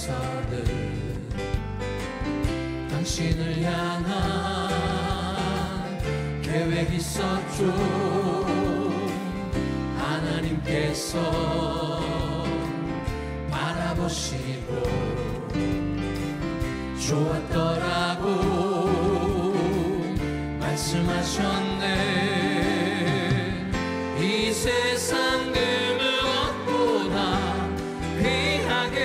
하나님께서는 당신을 향한 계획 있었죠. 하나님께서 바라보시고 좋았더라고 말씀하셨네. 이 세상 그 무엇보다 귀하게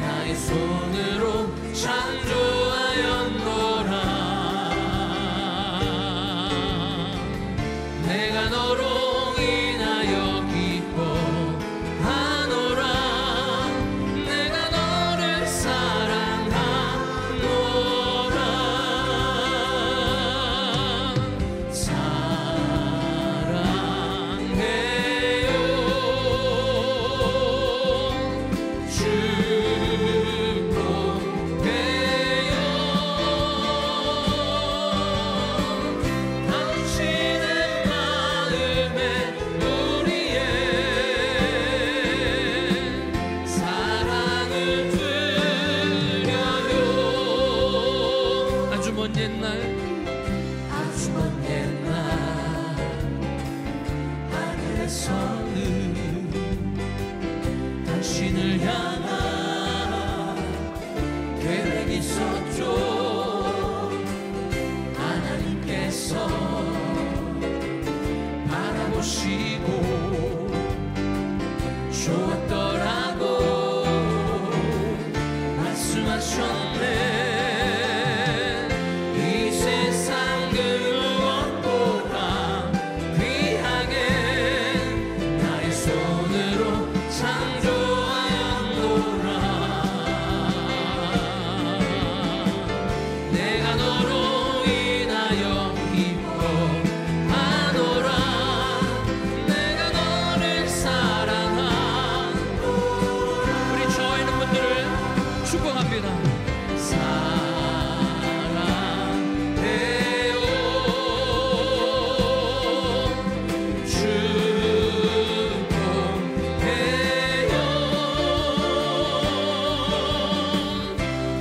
나의 손으로 창조하였노라. 내가 너로 인하여 기뻐하노라. 내가 너를 사랑하노라. 사랑해요 축복해요. 당신의 마음에 우리의 사랑을 드려요. 아주 먼 옛날 하늘에서는 당신을 향한 계획이 있었죠. 하나님께서 바라보시고 좋았더라고 말씀하셨네. 이 세상 그 무엇보다 귀하게 나의 손으로 창조하였노라. 내가 너로 인하여 기뻐하노라. 내가 너를 사랑하노라. 우리 저와 있는 분들을 축복합니다. 사랑해요 축복해요.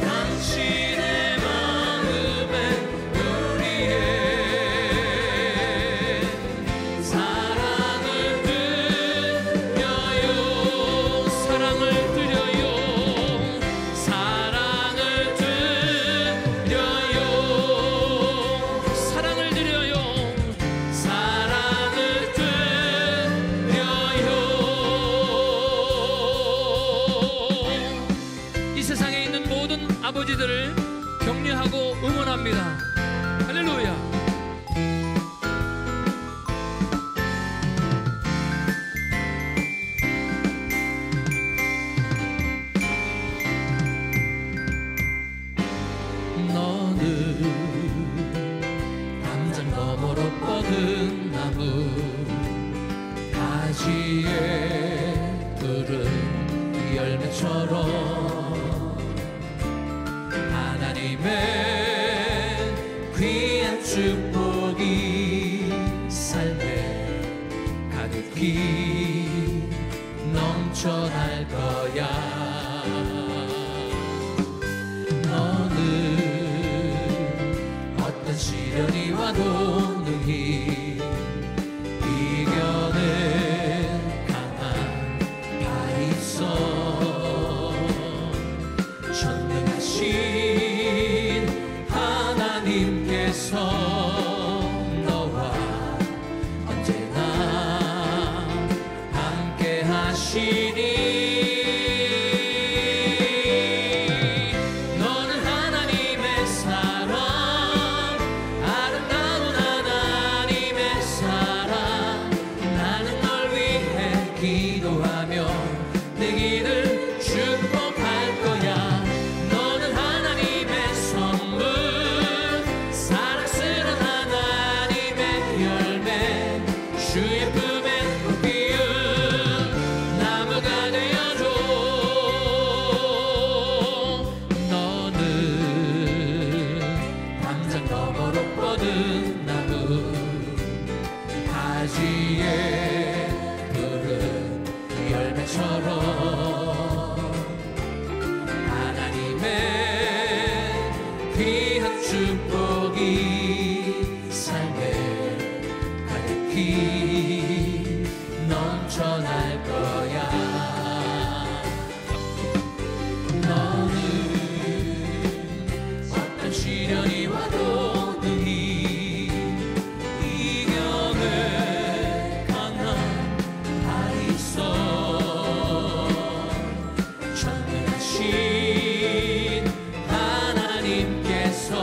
당신의 마음에 우리의 사랑을 드려요. 사랑을 드려요. 사랑을 드려요. 사랑을 드려요. 사랑을 드려요. 이 세상에 있는 모든 아버지들을 격려하고 응원합니다. 할렐루야. 너는 담장 너머로 뻗은 나무 가지에 푸른 열매처럼 하나님의 귀한 축복이 삶에 가득히 넘쳐날 거야. 너는 어떤 시련이 와도 능히 이겨낼 강한 발이 있어. 전능하신 하나님께서 너와 언제나 함께 하시니. 너는 하나님의 사랑, 아름다운 하나님의 사랑. 나는 널 위해 기도하며 내 길을 축복할 거야. 너는 하나님의 선물, 사랑스러운 하나님의 열매. 주의 품에 꽃 피운 나무가 되어줘. 너는 담장 너머로 뻗은 나무 가지에 푸른 열매처럼 축복이 삶에 가득히 넘쳐날 거야. 너는 어떤 시련이 와도 능히 이겨낼 강한 발이 있어. 전능하신 하나님께서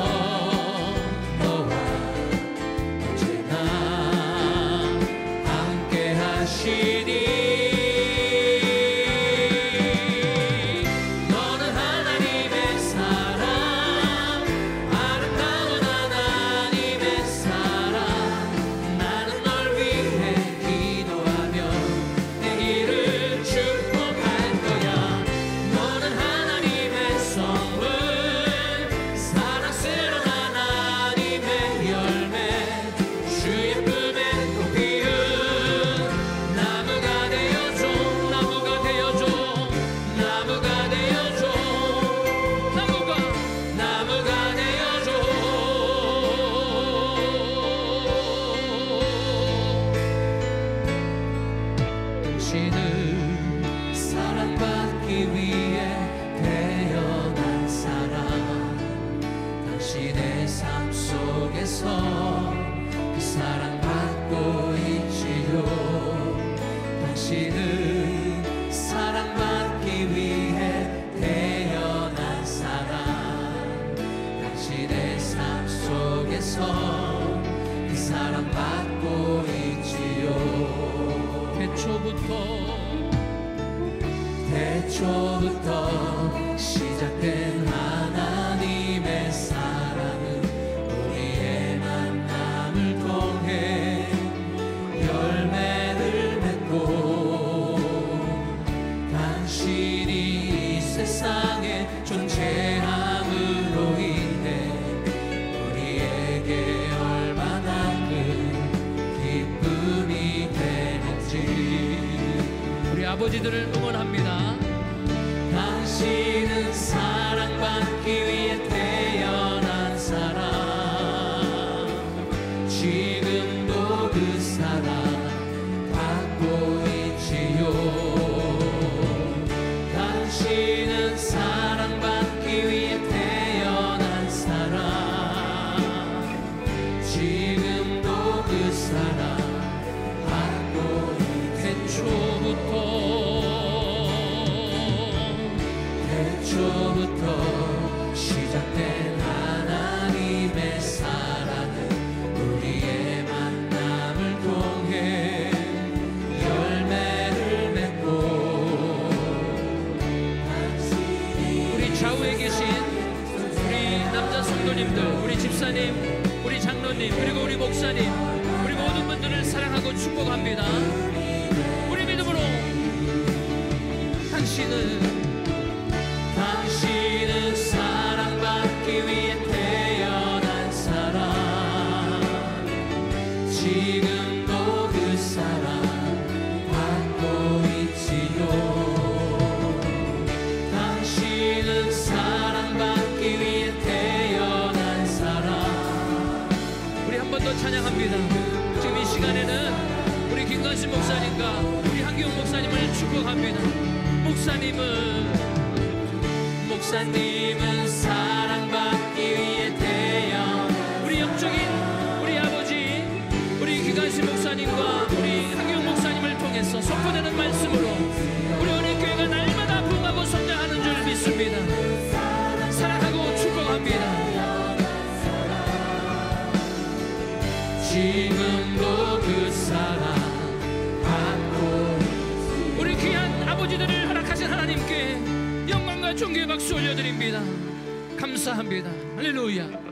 너와 언제나 함께 하시니 너는 하나님의 사랑, 아름다운 하나님의 사랑. 나는 널 위해 기도하며 내 길을 축복할 거야. 너는 하나님의 선물, 사랑스러운 하나님의 열매, 주의 품에 꽃 피운 나무가 되어줘. 나무가 되어줘. 나무가 되어줘. 나무가 되어줘. 당신은 사랑받기 위해 태어난 사람. 당신의 삶 속에서 그 사랑받고 있지요. 당신은 사랑받기 위해 태어난 사람. 당신의 삶 속에서 그 사랑받고 있지요. 태초부터 시작된 하나님의 사랑은 우리의 만남을 통해 열매를 맺고 당신이 이 세상에 존재함으로 인해 우리에게 얼마나 큰 기쁨이 되는지 우리 아버지들을 응원합니다. 당신은 사랑받기 위해 태어난 사람. 지금도 그 사랑 받고 있지요. 당신은 사랑받기 위해 태어난 사람. 지금도 그 사랑 받고 태초부터 시작된 하나님의 사랑은 우리의 만남을 통해 열매를 맺고 우리 좌우에 계신 우리 남자 성도님들, 우리 집사님, 우리 장로님, 그리고 우리 목사님, 우리 모든 분들을 사랑하고 축복합니다. 우리 믿음으로 당신은 사랑받기 위해 태어난 사람. 지금도 그 사랑 받고 있지요. 당신은 사랑받기 위해 태어난 사람. 우리 한 번 더 찬양합니다. 지금 이 시간에는 우리 김관신 목사님과 우리 한기웅 목사님을 축복합니다. 목사님은 사랑받기 위해 우리 영적인 우리 아버지, 우리 김관신 목사님과 우리 한기웅 목사님을 통해서 선포되는 말씀으로 우리 은혜교회가 날마다 부흥하고 성장하는 줄 믿습니다. 사랑하고 축복합니다. 지금도 그 사랑 받고 우리 귀한 아버지들을 허락하신 하나님께 영광과 존귀의 박수 올려드립니다. 감사합니다. 할렐루야.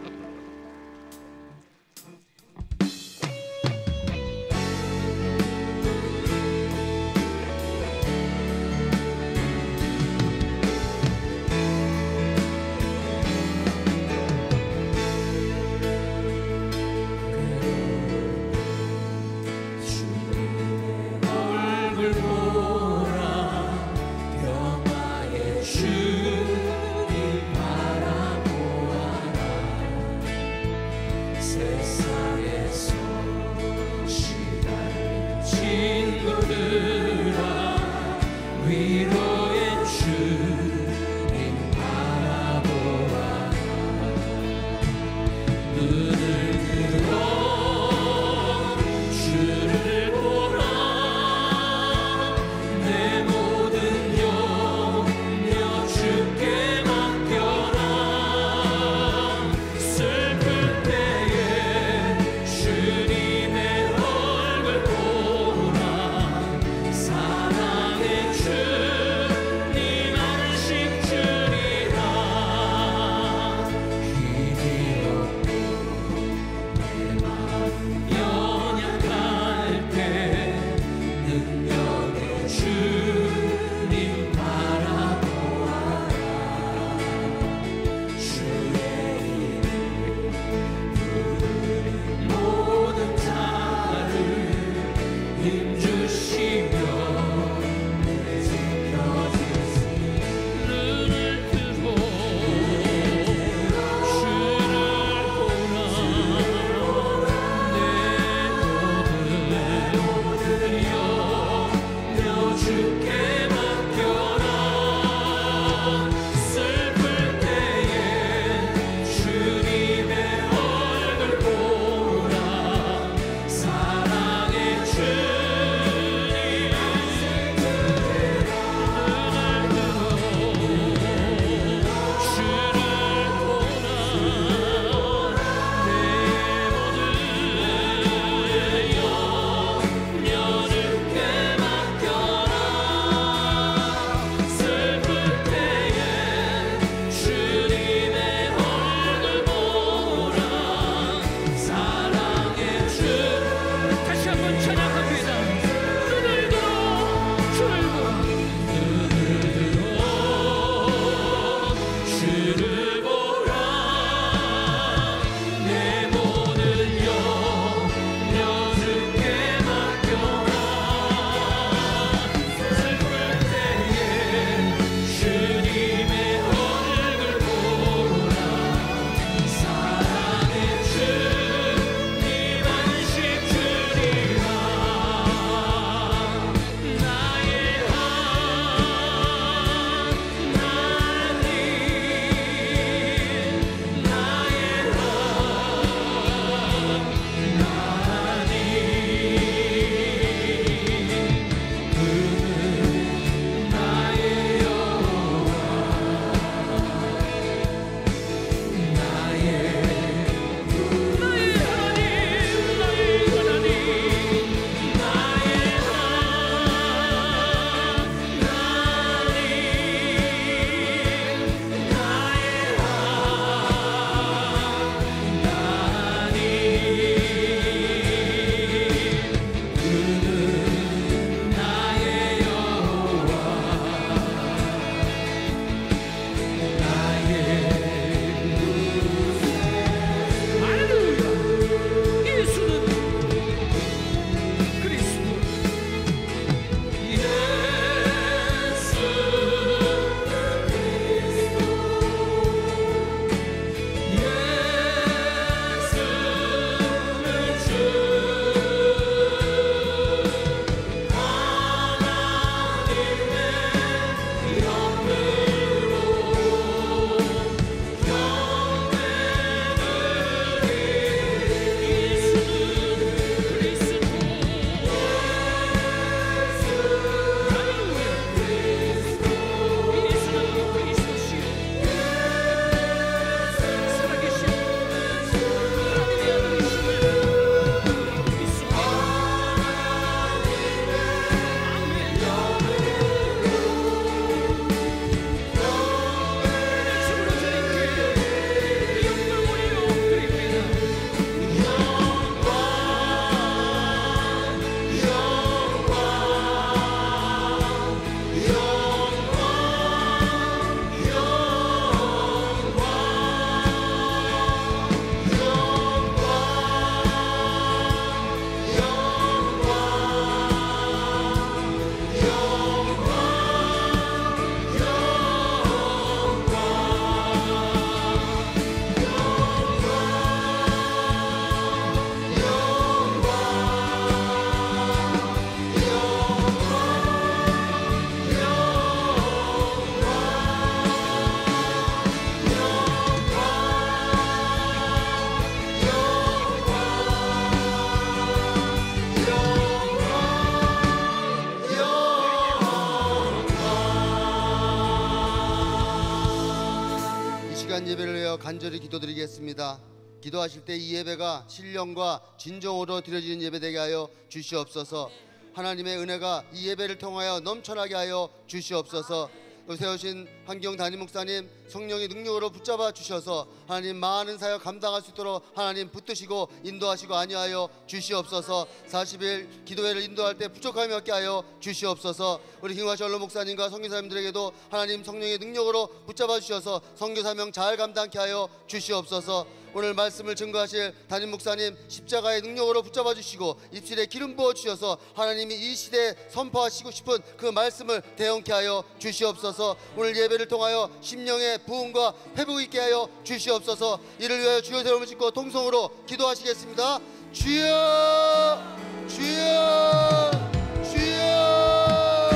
예배를 위하여 간절히 기도드리겠습니다. 기도하실 때 이 예배가 신령과 진정으로 드려지는 예배 되게 하여 주시옵소서. 하나님의 은혜가 이 예배를 통하여 넘쳐나게 하여 주시옵소서. 세우신 한기영 담임 목사님 성령의 능력으로 붙잡아 주셔서 하나님 많은 사역 감당할 수 있도록 하나님 붙드시고 인도하시고 안위하여 주시옵소서. 40일 기도회를 인도할 때 부족함이 없게 하여 주시옵소서. 우리 김화시 언론 목사님과 선교사님들에게도 하나님 성령의 능력으로 붙잡아 주셔서 선교 사명 잘 감당케 하여 주시옵소서. 오늘 말씀을 증거하실 담임 목사님 십자가의 능력으로 붙잡아 주시고 입술에 기름 부어 주셔서 하나님이 이 시대에 선포하시고 싶은 그 말씀을 대언케 하여 주시옵소서. 오늘 예배를 통하여 심령의 부흥과 회복이 있게 하여 주시옵소서. 이를 위하여 주여 이름을 짓고 통성으로 기도하시겠습니다. 주여 주여 주여.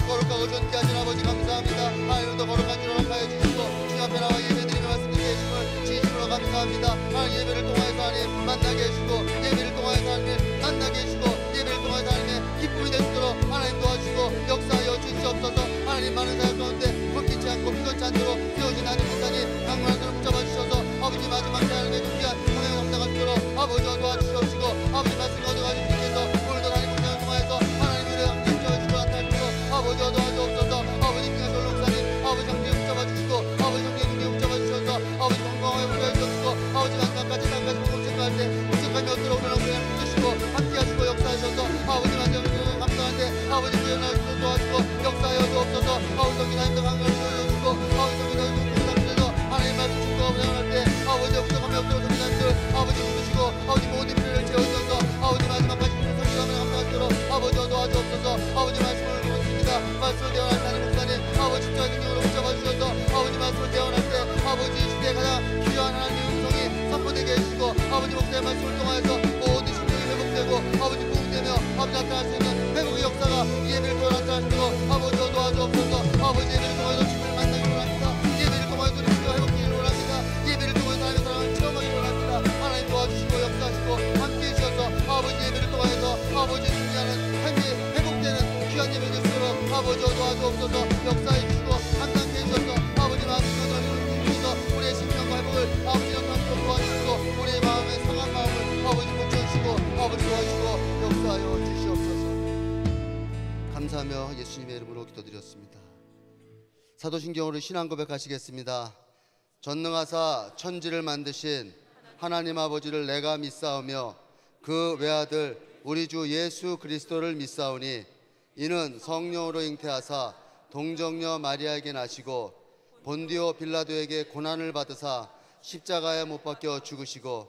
거룩하고 존귀 하신 아버지 감사합니다. 하나님도 거룩한 줄 허락하여 주시고 주님 앞에 나와 예배드리며 말씀드리게 해주심을 진심으로 감사합니다. 하나님 예배를 통하여서 하나님 만나게 해주시고 예배를 통하여서 하나님 만나게 해주시고 예배를 통하여서 하나님의 기쁨이 되도록 하나님 도와주시고 역사하여 주시옵소서. 하나님 많은 사역 가운데 불빛지 않고 피곤치 않도록 세우신 하나님 목사님 강건한 손을 붙잡아 주셔서 아버지 마지막 하나님의 귀한 사명을 감당할 수 있도록 아버지와 도와주시옵시고 아버지 말씀을 얻어가지고 주께서 오늘도 하나님 목사님을 통하여서 하나님의 함께 주시고 나타나시고 아버지와 도와주옵소서. 아버지 귀한 전로 목사님 아버지 함께 붙잡아 주시고 아버지 함께 눈에 붙잡아 주셔서 아버지 건강하게 보호해 주옵시고 아버지 마지막까지 땅까지 공동체할 때 무척하며 들어오는 은혜를 주시고 함께 하시고 역사하셔서 아버지 마지막을 감사한데 아버지 구현을 도와주시고 역사하여 주옵소서. 아버지 성긴 하나님도 강건을 주시고 아버지 성긴 하나님도 공동체에서 하나님 말씀 축복하고 생활할 때 아버지 부족함이 없도록 성긴 하나님들 아버지 부르시고 아버지 모든 필요를 채워주셔서 아버지 마지막까지 성경함을 감당하도록 아버지와 도와주옵소서. 아버지 말씀을 묻습니다. 말씀을 대원할 하나님 목사님 아버지 집중의 능력으로 붙잡아 주셔서 아버지 말씀을 대원할 때 아버지 시대에 가장 귀한 하나님의 음성이 선포되게 해주시고 아버지 목사의 말씀을 통하여서 모든 심령이 회복되고 아버지 부흥되며 아버지 나타날 수 있는 회복의 역사가 이 예배를 통해 나타나시도록 아버지와 도와주옵소서. 아버지 예배를 통하여서 주님을 만나기를 원합니다. 예배를 통하여서 우리 주님과 회복되기를 원합니다. 예배를 통하여서 하나님의 사랑을 체험하기를 원합니다. 하나님 도와주시고 역사하시고 함께해 주셔서 아버지 예배를 통하여서 아버지 승리하는 회복되는 귀한 예배 되시도록 아버지와 도와주옵소서. 역사해 주시고 함께 해주셔서 아버지 말씀을 주셔서 우리의 심령과 회복을 아버지 영광으로 도와주시고 우리의 마음의 상한 마음을 아버지 고쳐주시고 아버지 도와주시고 역사하여 주시옵소서. 감사하며 예수님의 이름으로 기도드렸습니다. 사도신경으로 신앙 고백하시겠습니다. 전능하사 천지를 만드신 하나님 아버지를 내가 믿사오며 그 외아들 우리 주 예수 그리스도를 믿사오니 이는 성령으로 잉태하사 동정녀 마리아에게 나시고 본디오 빌라도에게 고난을 받으사 십자가에 못 박혀 죽으시고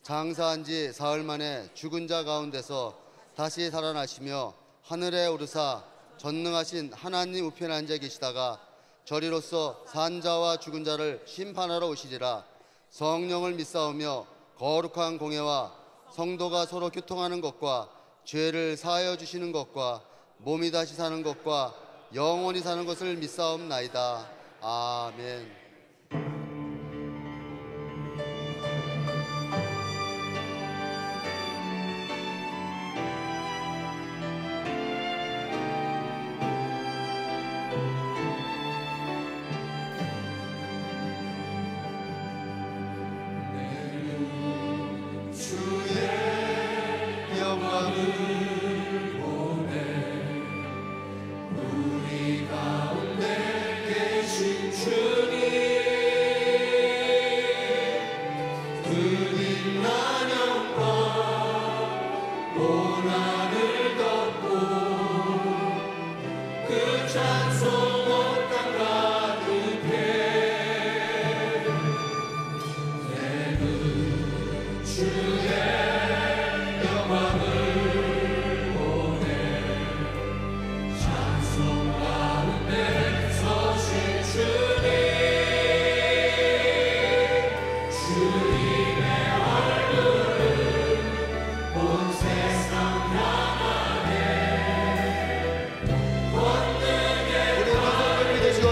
장사한 지 사흘 만에 죽은 자 가운데서 다시 살아나시며 하늘에 오르사 전능하신 하나님 우편에 앉아 계시다가 저리로서 산 자와 죽은 자를 심판하러 오시리라. 성령을 믿사오며 거룩한 공예와 성도가 서로 교통하는 것과 죄를 사하여 주시는 것과 몸이 다시 사는 것과 영원히 사는 것을 믿사옵나이다. 아멘.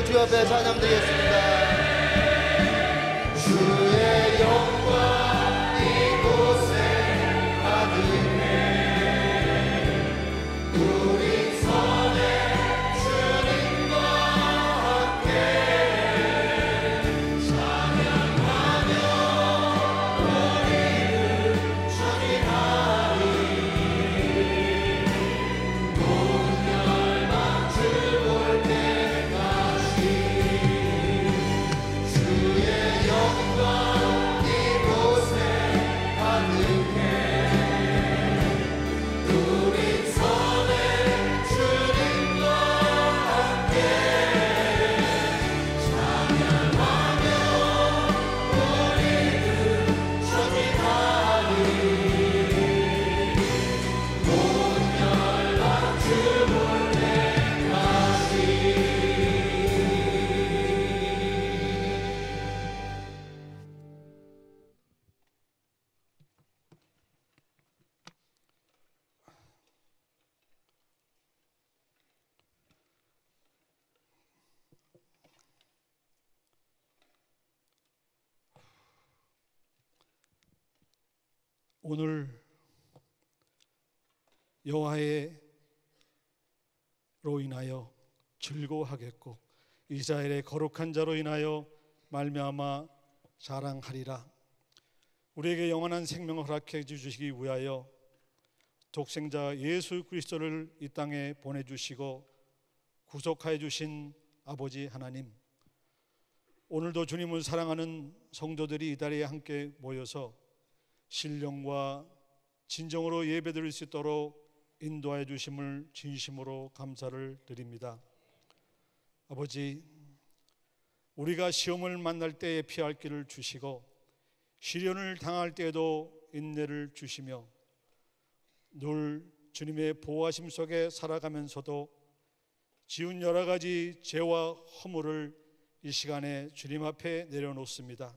주 앞에 찬양드리겠습니다. 주의 영광 이곳에 가득해 우리 선에 주님과 함께 찬양하며 우리를 찬양하리 모든 열방 주 볼 때 오늘 여호와로 인하여 즐거워하겠고 이스라엘의 거룩한 자로 인하여 말미암아 자랑하리라. 우리에게 영원한 생명을 허락해 주시기 위하여 독생자 예수 그리스도를 이 땅에 보내주시고 구속하여 주신 아버지 하나님, 오늘도 주님을 사랑하는 성도들이 이 자리에 함께 모여서 신령과 진정으로 예배드릴 수 있도록 인도하여 주심을 진심으로 감사를 드립니다. 아버지, 우리가 시험을 만날 때에 피할 길을 주시고 시련을 당할 때에도 인내를 주시며 늘 주님의 보호하심 속에 살아가면서도 지은 여러 가지 죄와 허물을 이 시간에 주님 앞에 내려놓습니다.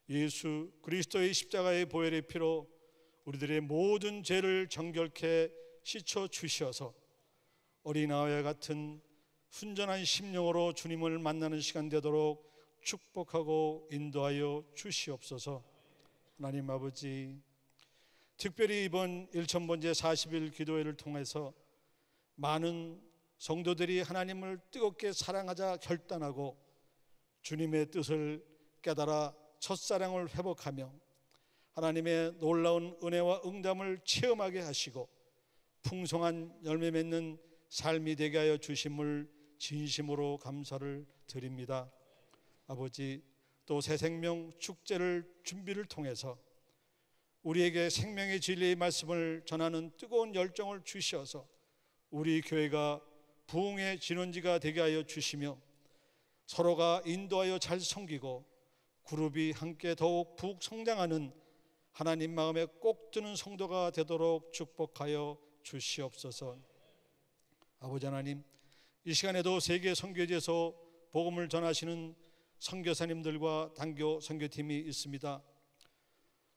예수 그리스도의 십자가의 보혈의 피로 우리들의 모든 죄를 정결케 씻어 주셔서 어린아이와 같은 순전한 심령으로 주님을 만나는 시간 되도록 축복하고 인도하여 주시옵소서. 하나님 아버지, 특별히 이번 1000번째 40일 기도회를 통해서 많은 성도들이 하나님을 뜨겁게 사랑하자 결단하고 주님의 뜻을 깨달아 첫사랑을 회복하며 하나님의 놀라운 은혜와 응답을 체험하게 하시고 풍성한 열매 맺는 삶이 되게 하여 주심을 진심으로 감사를 드립니다. 아버지, 또 새생명 축제를 준비를 통해서 우리에게 생명의 진리의 말씀을 전하는 뜨거운 열정을 주셔서 우리 교회가 부흥의 진원지가 되게 하여 주시며 서로가 인도하여 잘 섬기고 그룹이 함께 더욱 부흥 성장하는 하나님 마음에 꼭 드는 성도가 되도록 축복하여 주시옵소서. 아버지 하나님, 이 시간에도 세계 선교지에서 복음을 전하시는 선교사님들과 단교 선교팀이 있습니다.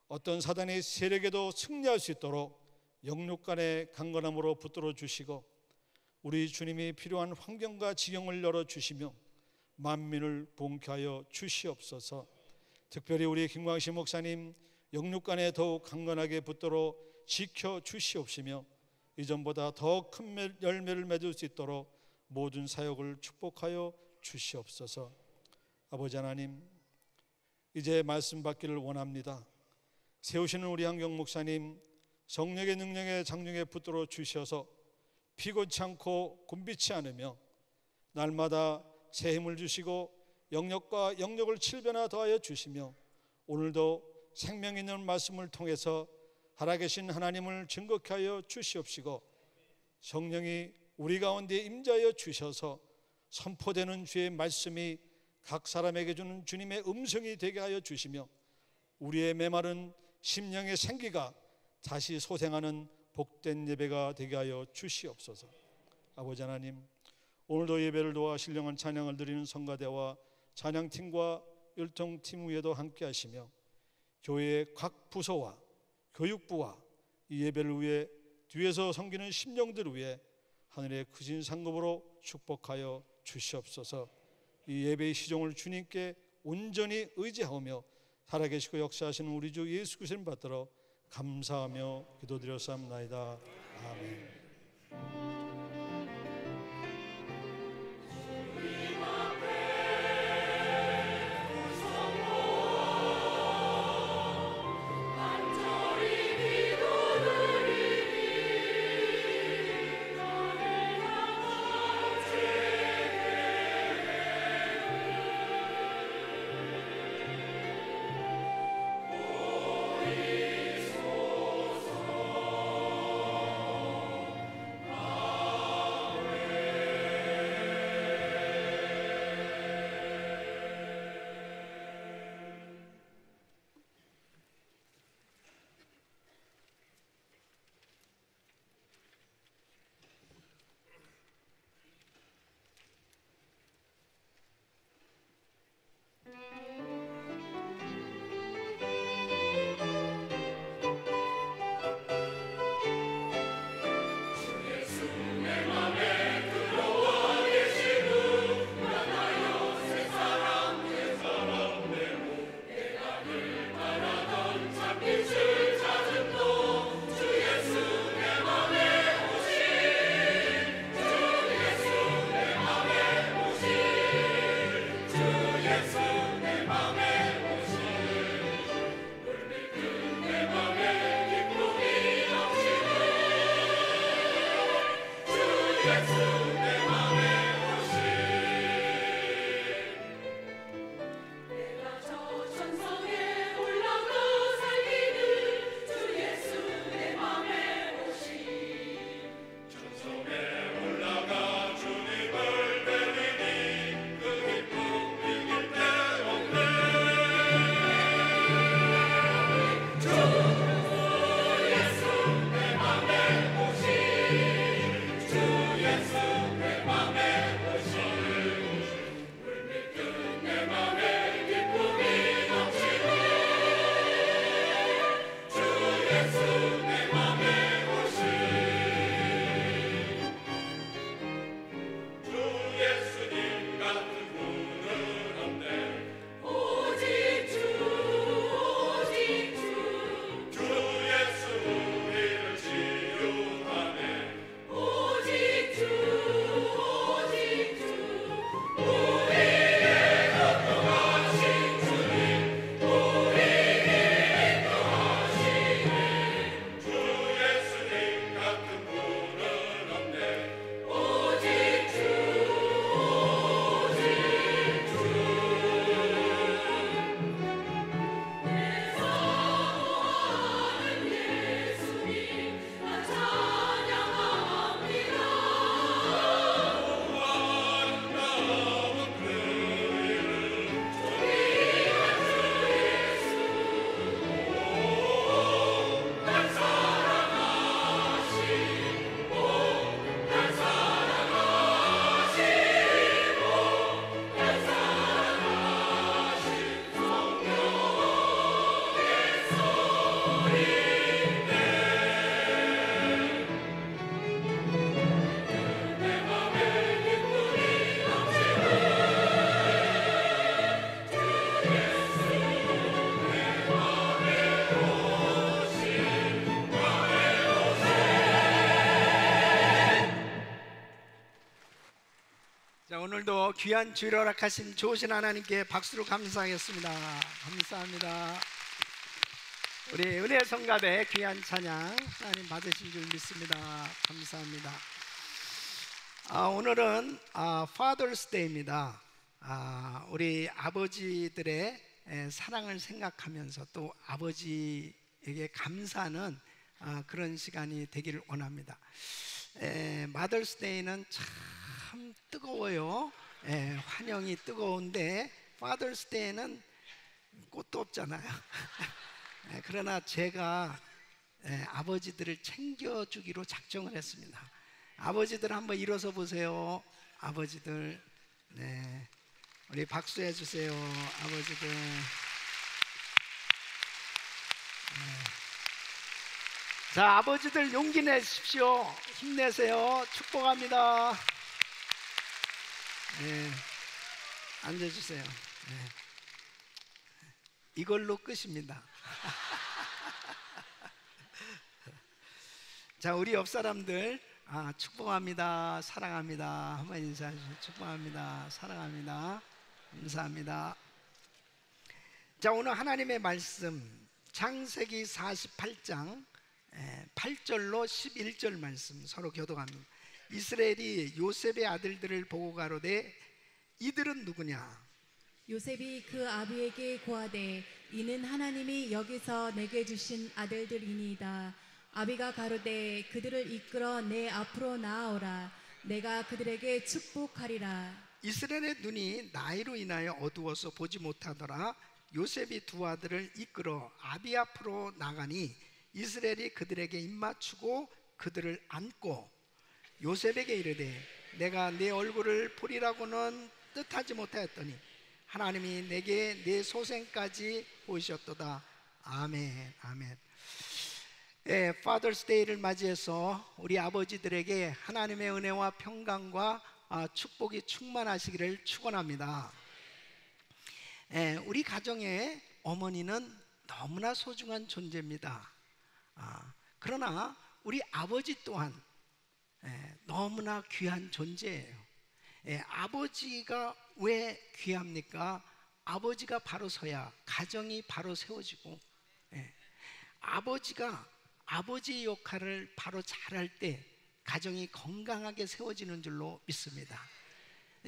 어떤 사단의 세력에도 승리할 수 있도록 영육간의 강건함으로 붙들어 주시고 우리 주님이 필요한 환경과 지경을 열어주시며 만민을 봉케 하여 주시옵소서. 특별히 우리 김광식 목사님 영육간에 더욱 강건하게 붙들어 지켜 주시옵시며 이전보다 더 큰 열매를 맺을 수 있도록 모든 사역을 축복하여 주시옵소서. 아버지 하나님, 이제 말씀 받기를 원합니다. 세우시는 우리 한경 목사님 성령의 능력에 장중에 붙들어 주셔서 피곤치 않고 곤비치 않으며 날마다 새 힘을 주시고 영역과 영역을 7배나 더하여 주시며 오늘도 생명 있는 말씀을 통해서 살아계신 하나님을 증거케 하여 주시옵시고 성령이 우리 가운데 임재하여 주셔서 선포되는 주의 말씀이 각 사람에게 주는 주님의 음성이 되게 하여 주시며 우리의 메마른 심령의 생기가 다시 소생하는 복된 예배가 되게 하여 주시옵소서. 아버지 하나님, 오늘도 예배를 도와 신령한 찬양을 드리는 성가대와 찬양팀과 율동팀 위에도 함께 하시며 교회의 각 부서와 교육부와 이 예배를 위해 뒤에서 섬기는 심령들을 위해 하늘의 크신 상급으로 축복하여 주시옵소서. 이 예배의 시종을 주님께 온전히 의지하며 살아계시고 역사하시는 우리 주 예수 그리스도를 받들어 감사하며 기도드렸사옵나이다. 아멘. 오늘도 귀한 주일을 허락하신 좋으신 하나님께 박수로 감사하겠습니다. 감사합니다. 우리 은혜 성가대 귀한 찬양 하나님 받으신 줄 믿습니다. 감사합니다. 오늘은 Father's Day입니다. 우리 아버지들의 사랑을 생각하면서 또 아버지에게 감사하는 그런 시간이 되기를 원합니다. Mother's Day는 참 뜨거워요. 환영이 뜨거운데 Father's Day는 꽃도 없잖아요. 그러나 제가 아버지들을 챙겨주기로 작정을 했습니다. 아버지들 한번 일어서 보세요. 아버지들, 네, 우리 박수해 주세요. 아버지들. 자, 아버지들 용기 내십시오. 힘내세요. 축복합니다. 네, 앉아주세요. 네. 이걸로 끝입니다. 자, 우리 옆 사람들 축복합니다. 사랑합니다. 한번 인사하시죠. 축복합니다. 사랑합니다. 감사합니다. 자, 오늘 하나님의 말씀 창세기 48장 8절로 11절 말씀 서로 교독합니다. 이스라엘이 요셉의 아들들을 보고 가로되 이들은 누구냐? 요셉이 그 아비에게 고하되 이는 하나님이 여기서 내게 주신 아들들이니이다. 아비가 가로되 그들을 이끌어 내 앞으로 나아오라. 내가 그들에게 축복하리라. 이스라엘의 눈이 나이로 인하여 어두워서 보지 못하더라. 요셉이 두 아들을 이끌어 아비 앞으로 나가니 이스라엘이 그들에게 입맞추고 그들을 안고 요셉에게 이르되 내가 내 얼굴을 보리라고는 뜻하지 못하였더니 하나님이 내게 내 소생까지 보이셨도다. 아멘. 아멘. Father's Day를 맞이해서 우리 아버지들에게 하나님의 은혜와 평강과 축복이 충만하시기를 축원합니다. 우리 가정의 어머니는 너무나 소중한 존재입니다. 그러나 우리 아버지 또한 너무나 귀한 존재예요. 아버지가 왜 귀합니까? 아버지가 바로 서야 가정이 바로 세워지고, 아버지가 아버지의 역할을 바로 잘할 때 가정이 건강하게 세워지는 줄로 믿습니다.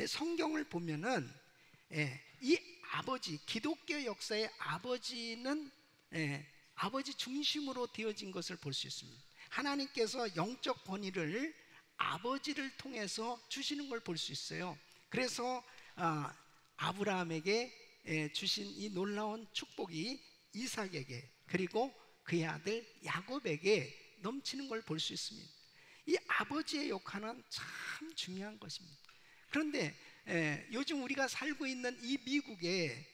성경을 보면은 이 아버지, 기독교 역사의 아버지는 아버지 중심으로 되어진 것을 볼 수 있습니다. 하나님께서 영적 권위를 아버지를 통해서 주시는 걸 볼 수 있어요. 그래서 아브라함에게 주신 이 놀라운 축복이 이삭에게 그리고 그의 아들 야곱에게 넘치는 걸 볼 수 있습니다. 이 아버지의 역할은 참 중요한 것입니다. 그런데 요즘 우리가 살고 있는 이 미국의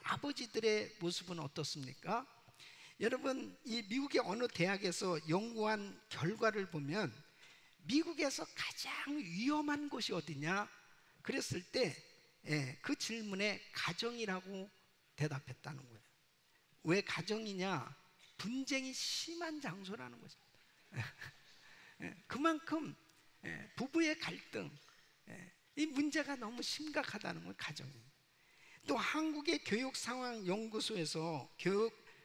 아버지들의 모습은 어떻습니까? 여러분, 이 미국의 어느 대학에서 연구한 결과를 보면 미국에서 가장 위험한 곳이 어디냐? 그랬을 때 그 질문에 가정이라고 대답했다는 거예요. 왜 가정이냐? 분쟁이 심한 장소라는 거죠. 그만큼 부부의 갈등, 이 문제가 너무 심각하다는 거예요. 가정이. 또 한국의 교육상황연구소에서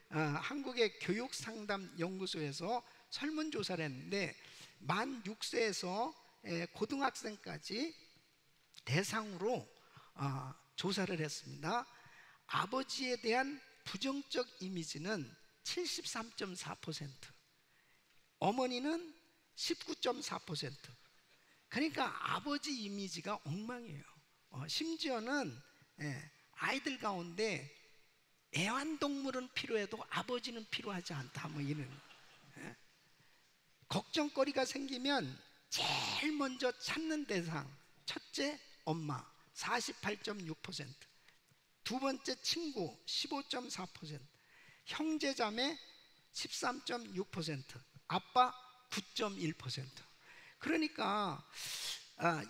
한국의 교육상담연구소에서 설문조사를 했는데 만 6세에서 고등학생까지 대상으로 조사를 했습니다. 아버지에 대한 부정적 이미지는 73.4%, 어머니는 19.4%. 그러니까 아버지 이미지가 엉망이에요. 심지어는 아이들 가운데 애완동물은 필요해도 아버지는 필요하지 않다, 뭐 이런. 걱정거리가 생기면 제일 먼저 찾는 대상, 첫째 엄마 48.6%, 두 번째 친구 15.4%, 형제자매 13.6%, 아빠 9.1%. 그러니까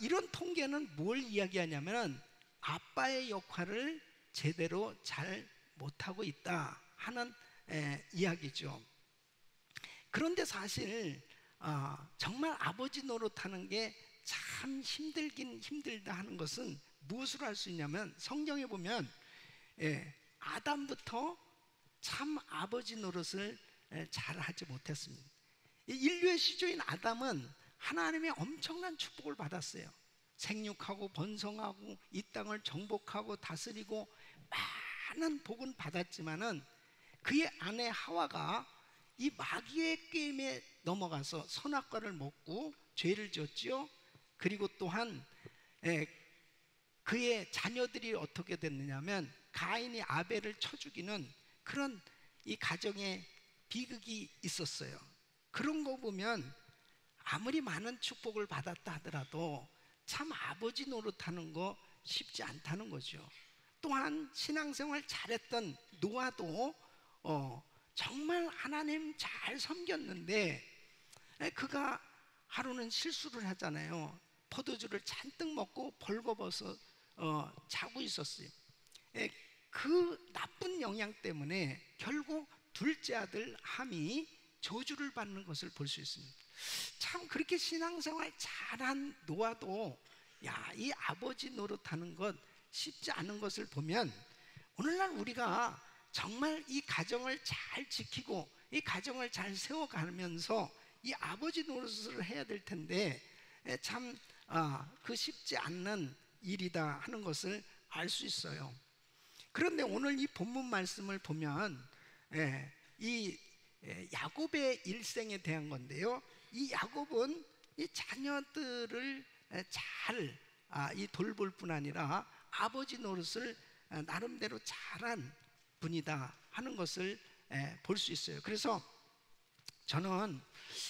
이런 통계는 뭘 이야기하냐면 아빠의 역할을 제대로 잘 못하고 있다 하는 이야기죠. 그런데 사실 정말 아버지 노릇하는 게 참 힘들긴 힘들다 하는 것은 무엇으로 할 수 있냐면 성경에 보면 아담부터 참 아버지 노릇을 잘 하지 못했습니다. 인류의 시조인 아담은 하나님의 엄청난 축복을 받았어요. 생육하고 번성하고 이 땅을 정복하고 다스리고 많은 복은 받았지만은 그의 아내 하와가 이 마귀의 게임에 넘어가서 선악과를 먹고 죄를 지었지요. 그리고 또한 그의 자녀들이 어떻게 됐느냐면 가인이 아벨을 쳐 죽이는 그런 이 가정에 비극이 있었어요. 그런 거 보면 아무리 많은 축복을 받았다 하더라도 참 아버지 노릇하는 거 쉽지 않다는 거죠. 또한 신앙생활 잘했던 노아도 정말 하나님 잘 섬겼는데 그가 하루는 실수를 하잖아요. 포도주를 잔뜩 먹고 벌거벗어 자고 있었어요. 그 나쁜 영향 때문에 결국 둘째 아들 함이 저주를 받는 것을 볼 수 있습니다. 참 그렇게 신앙생활 잘한 노아도 이 아버지 노릇하는 것 쉽지 않은 것을 보면 오늘날 우리가 정말 이 가정을 잘 지키고 이 가정을 잘 세워가면서 이 아버지 노릇을 해야 될 텐데 참 그 쉽지 않는 일이다 하는 것을 알 수 있어요. 그런데 오늘 이 본문 말씀을 보면 이 야곱의 일생에 대한 건데요. 이 야곱은 이 자녀들을 잘 돌볼 뿐 아니라 아버지 노릇을 나름대로 잘한 분이다 하는 것을 볼 수 있어요. 그래서 저는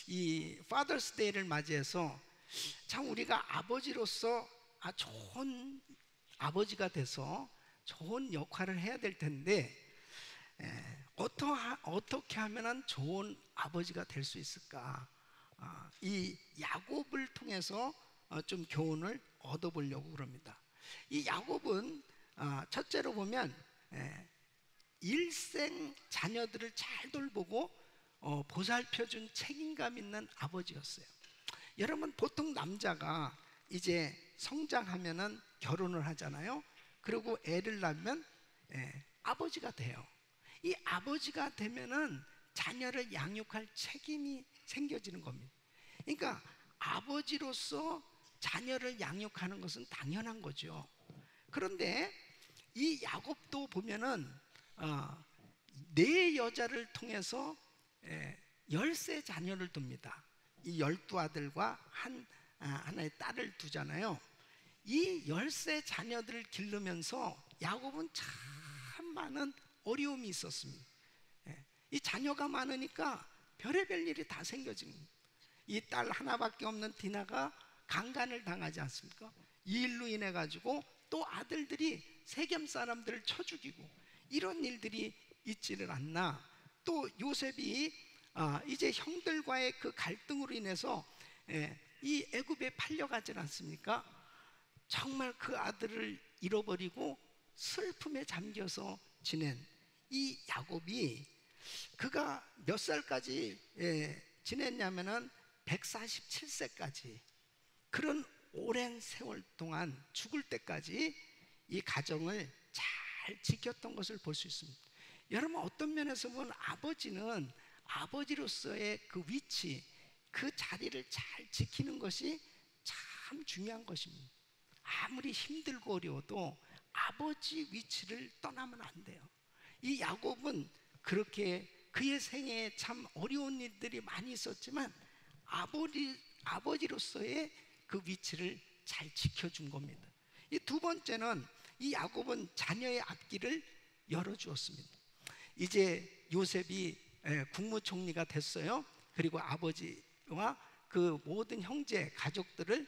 이 파더스 데이를 맞이해서 참 우리가 아버지로서 좋은 아버지가 돼서 좋은 역할을 해야 될 텐데 어떻게 하면 좋은 아버지가 될 수 있을까? 이 야곱을 통해서 좀 교훈을 얻어보려고 그럽니다. 이 야곱은 첫째로 보면 일생 자녀들을 잘 돌보고 보살펴준 책임감 있는 아버지였어요. 여러분 보통 남자가 이제 성장하면은 결혼을 하잖아요. 그리고 애를 낳으면 아버지가 돼요. 이 아버지가 되면은 자녀를 양육할 책임이 생겨지는 겁니다. 그러니까 아버지로서 자녀를 양육하는 것은 당연한 거죠. 그런데 이 야곱도 보면은 네 여자를 통해서 10세 자녀를 둡니다. 이 12아들과 하나의 딸을 두잖아요. 이 10세 자녀들을 기르면서 야곱은 참 많은 어려움이 있었습니다. 이 자녀가 많으니까 별의별 일이 다 생겨집니다. 이 딸 하나밖에 없는 디나가 강간을 당하지 않습니까? 이 일로 인해 가지고 또 아들들이 세겜 사람들을 쳐 죽이고 이런 일들이 있지를 않나. 또 요셉이 이제 형들과의 그 갈등으로 인해서 이 애굽에 팔려가지 않습니까? 정말 그 아들을 잃어버리고 슬픔에 잠겨서 지낸 이 야곱이 그가 몇 살까지 지냈냐면은 147세까지 그런 오랜 세월 동안 죽을 때까지 이 가정을 잘 지켰던 것을 볼 수 있습니다. 여러분 어떤 면에서 보면 아버지는 아버지로서의 그 위치, 그 자리를 잘 지키는 것이 참 중요한 것입니다. 아무리 힘들고 어려워도 아버지 위치를 떠나면 안 돼요. 이 야곱은 그렇게 그의 생애에 참 어려운 일들이 많이 있었지만 아버지로서의 그 위치를 잘 지켜준 겁니다. 이 두 번째는 이 야곱은 자녀의 앞길을 열어주었습니다. 이제 요셉이 국무총리가 됐어요. 그리고 아버지와 그 모든 형제 가족들을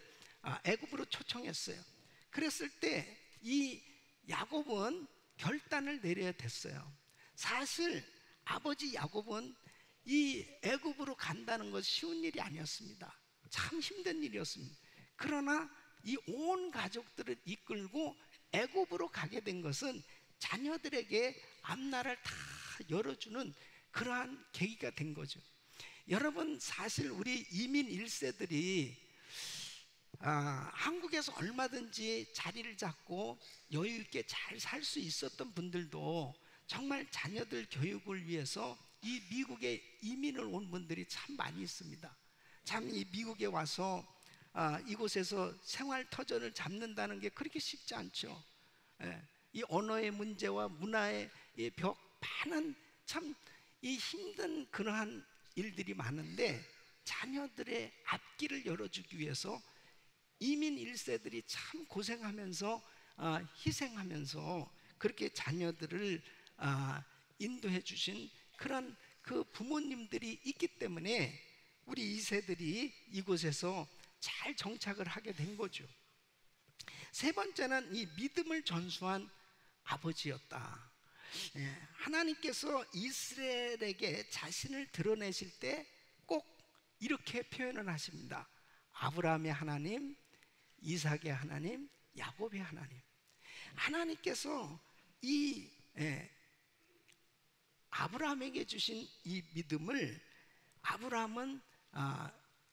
애굽으로 초청했어요. 그랬을 때 이 야곱은 결단을 내려야 됐어요. 사실 아버지 야곱은 이 애굽으로 간다는 것이 쉬운 일이 아니었습니다. 참 힘든 일이었습니다. 그러나 이 온 가족들을 이끌고 애굽으로 가게 된 것은 자녀들에게 앞날을 다 열어주는 그러한 계기가 된 거죠. 여러분 사실 우리 이민 1세들이 한국에서 얼마든지 자리를 잡고 여유 있게 잘 살 수 있었던 분들도 정말 자녀들 교육을 위해서 이 미국에 이민을 온 분들이 참 많이 있습니다. 참 이 미국에 와서 이곳에서 생활 터전을 잡는다는 게 그렇게 쉽지 않죠. 이 언어의 문제와 문화의 벽, 많은 참 이 힘든 그러한 일들이 많은데, 자녀들의 앞길을 열어주기 위해서 이민 1세들이 참 고생하면서 희생하면서 그렇게 자녀들을 인도해 주신 그런 그 부모님들이 있기 때문에 우리 2세들이 이곳에서 잘 정착을 하게 된 거죠. 세 번째는 이 믿음을 전수한 아버지였다. 하나님께서 이스라엘에게 자신을 드러내실 때 꼭 이렇게 표현을 하십니다. 아브라함의 하나님, 이삭의 하나님, 야곱의 하나님. 하나님께서 이 아브라함에게 주신 이 믿음을 아브라함은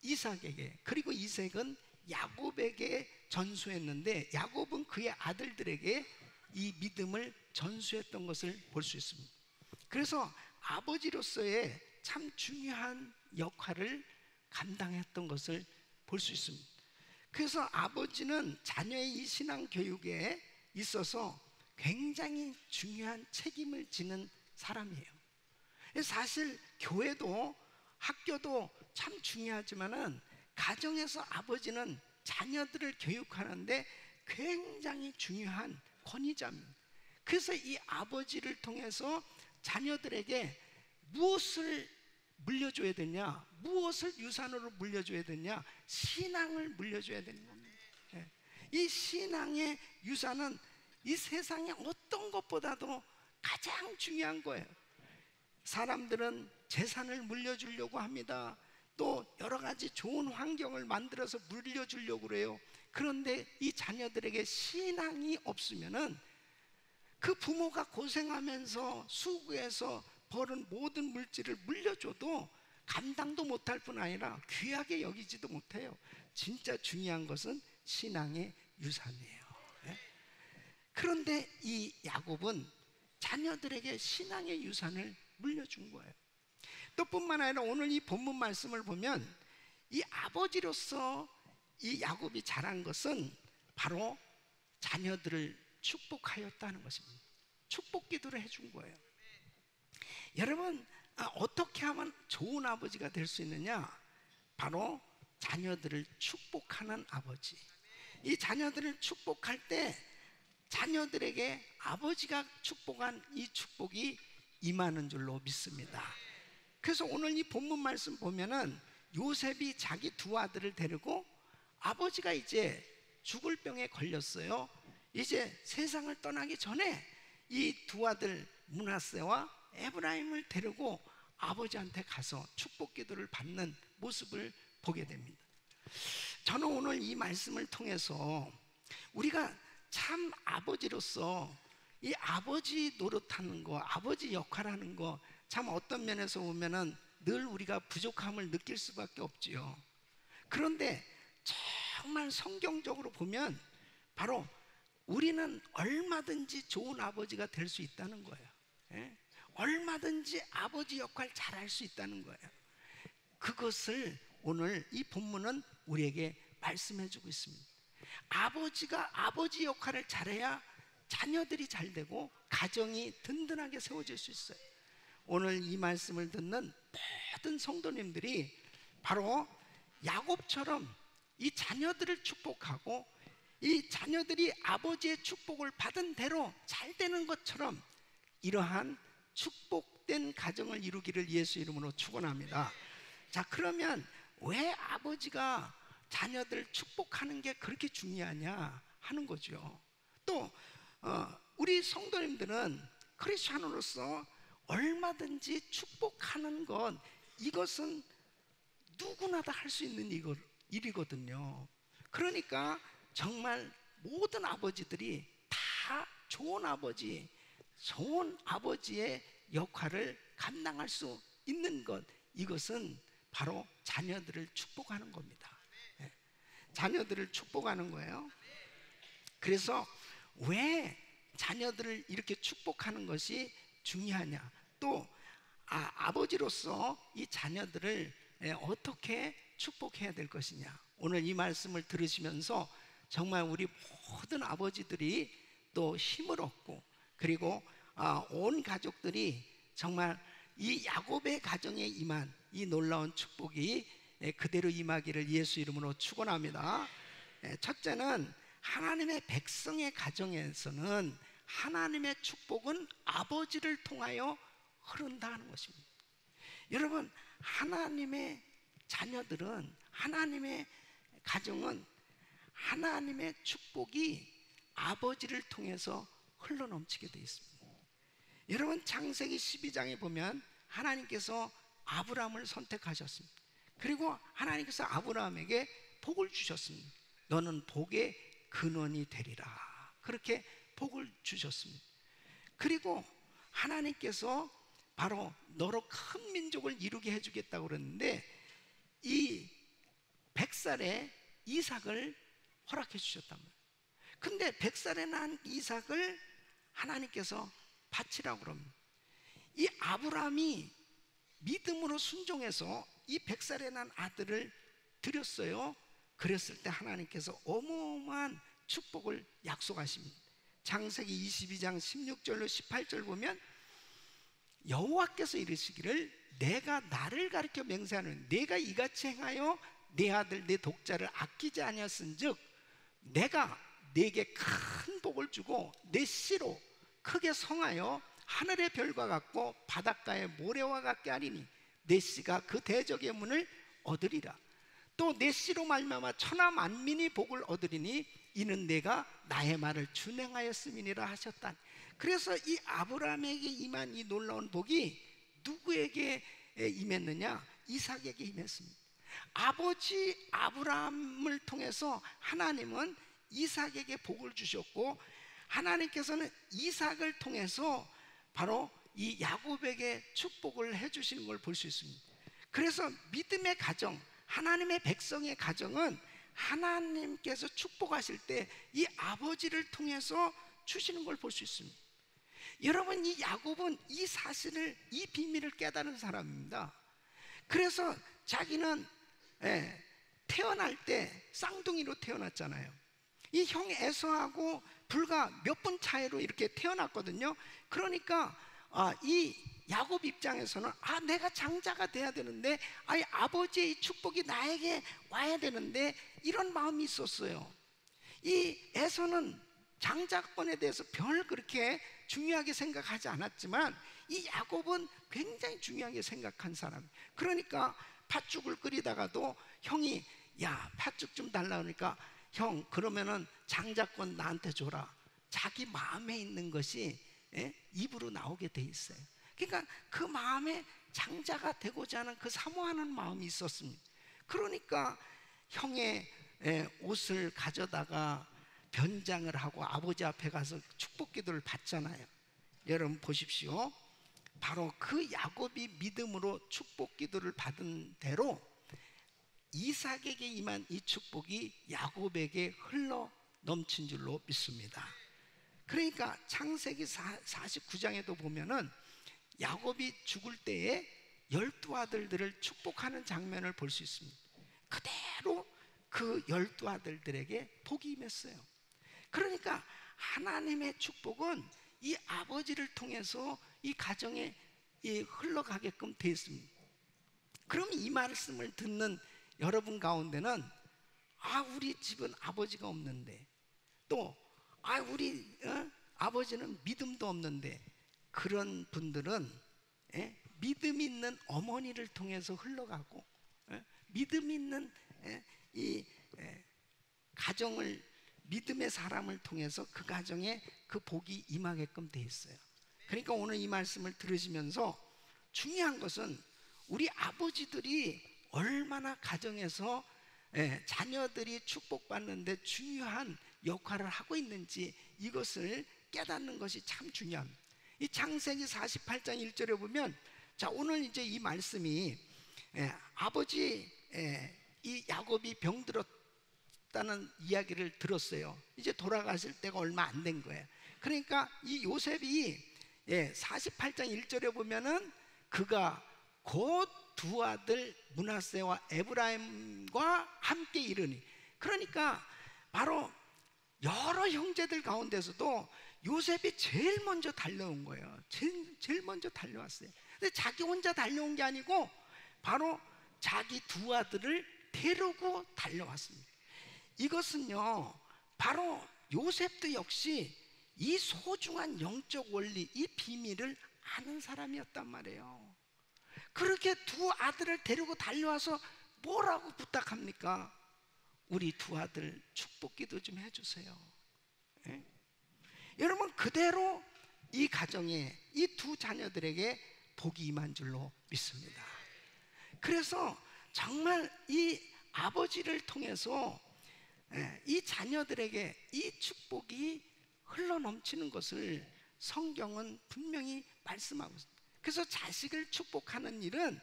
이삭에게, 그리고 이삭은 야곱에게 전수했는데, 야곱은 그의 아들들에게 이 믿음을 전수했던 것을 볼 수 있습니다. 그래서 아버지로서의 참 중요한 역할을 감당했던 것을 볼 수 있습니다. 그래서 아버지는 자녀의 이 신앙 교육에 있어서 굉장히 중요한 책임을 지는 사람이에요. 사실 교회도 학교도 참 중요하지만은 가정에서 아버지는 자녀들을 교육하는데 굉장히 중요한 권위자입니다. 그래서 이 아버지를 통해서 자녀들에게 무엇을 물려줘야 되냐, 무엇을 유산으로 물려줘야 되냐, 신앙을 물려줘야 되는 겁니다. 이 신앙의 유산은 이 세상의 어떤 것보다도 가장 중요한 거예요. 사람들은 재산을 물려주려고 합니다. 또 여러 가지 좋은 환경을 만들어서 물려주려고 그래요. 그런데 이 자녀들에게 신앙이 없으면은 그 부모가 고생하면서 수고해서 버는 모든 물질을 물려줘도 감당도 못할 뿐 아니라 귀하게 여기지도 못해요. 진짜 중요한 것은 신앙의 유산이에요. 그런데 이 야곱은 자녀들에게 신앙의 유산을 물려준 거예요. 또 뿐만 아니라 오늘 이 본문 말씀을 보면 이 아버지로서 이 야곱이 잘한 것은 바로 자녀들을 축복하였다는 것입니다. 축복 기도를 해준 거예요. 여러분, 어떻게 하면 좋은 아버지가 될 수 있느냐? 바로 자녀들을 축복하는 아버지. 이 자녀들을 축복할 때 자녀들에게 아버지가 축복한 이 축복이 임하는 줄로 믿습니다. 그래서 오늘 이 본문 말씀 보면은 요셉이 자기 두 아들을 데리고, 아버지가 이제 죽을 병에 걸렸어요. 이제 세상을 떠나기 전에 이 두 아들 므낫세와 에브라임을 데리고 아버지한테 가서 축복 기도를 받는 모습을 보게 됩니다. 저는 오늘 이 말씀을 통해서 우리가 참 아버지로서 이 아버지 노릇하는 거, 아버지 역할하는 거, 참 어떤 면에서 보면은 늘 우리가 부족함을 느낄 수밖에 없지요. 그런데 정말 성경적으로 보면 바로 우리는 얼마든지 좋은 아버지가 될 수 있다는 거예요. 얼마든지 아버지 역할 잘할 수 있다는 거예요. 그것을 오늘 이 본문은 우리에게 말씀해주고 있습니다. 아버지가 아버지 역할을 잘해야 자녀들이 잘 되고 가정이 든든하게 세워질 수 있어요. 오늘 이 말씀을 듣는 모든 성도님들이 바로 야곱처럼 이 자녀들을 축복하고 이 자녀들이 아버지의 축복을 받은 대로 잘 되는 것처럼 이러한 축복된 가정을 이루기를 예수 이름으로 축원합니다. 자, 그러면 왜 아버지가 자녀들 축복하는 게 그렇게 중요하냐 하는 거죠. 또 우리 성도님들은 크리스찬으로서 얼마든지 축복하는 것, 이것은 누구나 다 할 수 있는 일이거든요. 그러니까 정말 모든 아버지들이 다 좋은 아버지, 좋은 아버지의 역할을 감당할 수 있는 것, 이것은 바로 자녀들을 축복하는 겁니다. 자녀들을 축복하는 거예요. 그래서 왜 자녀들을 이렇게 축복하는 것이 중요하냐, 또 아버지로서 이 자녀들을 어떻게 축복해야 될 것이냐, 오늘 이 말씀을 들으시면서 정말 우리 모든 아버지들이 또 힘을 얻고, 그리고 온 가족들이 정말 이 야곱의 가정에 임한 이 놀라운 축복이 그대로 임하기를 예수 이름으로 축원합니다. 첫째는 하나님의 백성의 가정에서는 하나님의 축복은 아버지를 통하여 흐른다는 것입니다. 여러분, 하나님의 자녀들은, 하나님의 가정은 하나님의 축복이 아버지를 통해서 흘러넘치게 되어 있습니다. 여러분, 창세기 12장에 보면 하나님께서 아브라함을 선택하셨습니다. 그리고 하나님께서 아브라함에게 복을 주셨습니다. 너는 복의 근원이 되리라, 그렇게 복을 주셨습니다. 그리고 하나님께서 바로 너로 큰 민족을 이루게 해주겠다고 그랬는데 이 100살에 이삭을 허락해 주셨단 말이에요. 근데 100살에 난 이삭을 하나님께서 바치라고 그럽니다. 이 아브라함이 믿음으로 순종해서 이 100살에 난 아들을 드렸어요. 그랬을 때 하나님께서 어마어마한 축복을 약속하십니다. 창세기 22장 16절로 18절 보면 여호와께서 이르시기를 내가 나를 가리켜 맹세하는 내가 이같이 행하여 내 아들 내 독자를 아끼지 아니하였은즉 내가 네게 큰 복을 주고 내 씨로 크게 성하여 하늘의 별과 같고 바닷가의 모래와 같게 하리니 내 씨가 그 대적의 문을 얻으리라. 또 내 씨로 말미암아 천하 만민이 복을 얻으리니 이는 내가 나의 말을 준행하였음이니라 하셨다. 그래서 이 아브라함에게 임한 이 놀라운 복이 누구에게 임했느냐? 이삭에게 임했습니다. 아버지 아브라함을 통해서 하나님은 이삭에게 복을 주셨고, 하나님께서는 이삭을 통해서 바로 이 야곱에게 축복을 해주시는 걸 볼 수 있습니다. 그래서 믿음의 가정, 하나님의 백성의 가정은 하나님께서 축복하실 때 이 아버지를 통해서 주시는 걸 볼 수 있습니다. 여러분, 이 야곱은 이 사실을, 이 비밀을 깨달은 사람입니다. 그래서 자기는 태어날 때 쌍둥이로 태어났잖아요. 이 형 에서하고 불과 몇 분 차이로 이렇게 태어났거든요. 그러니까 이 야곱 입장에서는 내가 장자가 돼야 되는데, 아버지의 축복이 나에게 와야 되는데, 이런 마음이 있었어요. 이 에서는 장자권에 대해서 별 그렇게 중요하게 생각하지 않았지만 이 야곱은 굉장히 중요하게 생각한 사람. 그러니까 팥죽을 끓이다가도 형이 야 팥죽 좀 달라 그러니까 형 그러면은 장자권 나한테 줘라. 자기 마음에 있는 것이 입으로 나오게 돼 있어요. 그러니까 그 마음에 장자가 되고자 하는 그 사모하는 마음이 있었습니다. 그러니까 형의 옷을 가져다가 변장을 하고 아버지 앞에 가서 축복 기도를 받잖아요. 여러분 보십시오. 바로 그 야곱이 믿음으로 축복 기도를 받은 대로 이삭에게 임한 이 축복이 야곱에게 흘러 넘친 줄로 믿습니다. 그러니까 창세기 49장에도 보면은 야곱이 죽을 때에 12아들들을 축복하는 장면을 볼 수 있습니다. 그대로 그 12아들들에게 복이 임했어요. 그러니까 하나님의 축복은 이 아버지를 통해서 이 가정에 흘러가게끔 되어 있습니다. 그럼 이 말씀을 듣는 여러분 가운데는 우리 집은 아버지가 없는데, 또 우리 아버지는 믿음도 없는데, 그런 분들은 믿음 있는 어머니를 통해서 흘러가고 믿음 있는 이 가정을, 믿음의 사람을 통해서 그 가정에 그 복이 임하게끔 돼 있어요. 그러니까 오늘 이 말씀을 들으시면서 중요한 것은 우리 아버지들이 얼마나 가정에서 자녀들이 축복받는데 중요한 역할을 하고 있는지 이것을 깨닫는 것이 참 중요합니다. 이 창세기 48장 1절에 보면, 자 오늘 이제 이 말씀이 아버지 이 야곱이 병들었 없다는 이야기를 들었어요. 이제 돌아가실 때가 얼마 안 된 거예요. 그러니까 이 요셉이 48장 1절에 보면은 그가 곧 두 아들 므낫세와 에브라임과 함께 이르니, 그러니까 바로 여러 형제들 가운데서도 요셉이 제일 먼저 달려온 거예요. 제일 먼저 달려왔어요. 근데 자기 혼자 달려온 게 아니고 바로 자기 두 아들을 데리고 달려왔습니다. 이것은요, 바로 요셉도 역시 이 소중한 영적 원리, 이 비밀을 아는 사람이었단 말이에요. 그렇게 두 아들을 데리고 달려와서 뭐라고 부탁합니까? 우리 두 아들 축복 기도 좀 해주세요. 예? 여러분, 그대로 이 가정에 이 두 자녀들에게 복이 임한 줄로 믿습니다. 그래서 정말 이 아버지를 통해서 이 자녀들에게 이 축복이 흘러넘치는 것을 성경은 분명히 말씀하고 있습니다. 그래서 자식을 축복하는 일은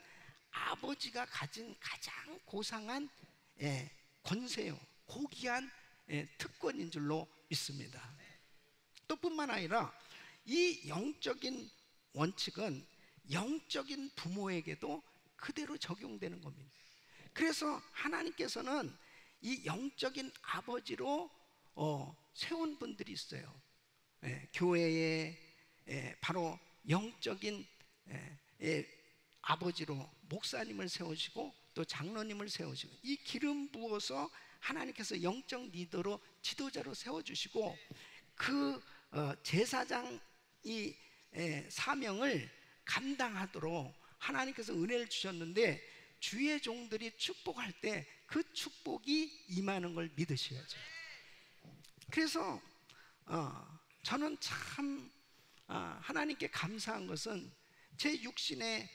아버지가 가진 가장 고상한 권세요, 고귀한 특권인 줄로 믿습니다. 또 뿐만 아니라 이 영적인 원칙은 영적인 부모에게도 그대로 적용되는 겁니다. 그래서 하나님께서는 이 영적인 아버지로 세운 분들이 있어요. 교회에 바로 영적인 아버지로 목사님을 세우시고 또 장로님을 세우시고, 이 기름 부어서 하나님께서 영적 리더로 지도자로 세워주시고, 그 제사장 이 사명을 감당하도록 하나님께서 은혜를 주셨는데, 주의 종들이 축복할 때 그 축복이 임하는 걸 믿으셔야죠. 그래서 저는 참 하나님께 감사한 것은, 제 육신의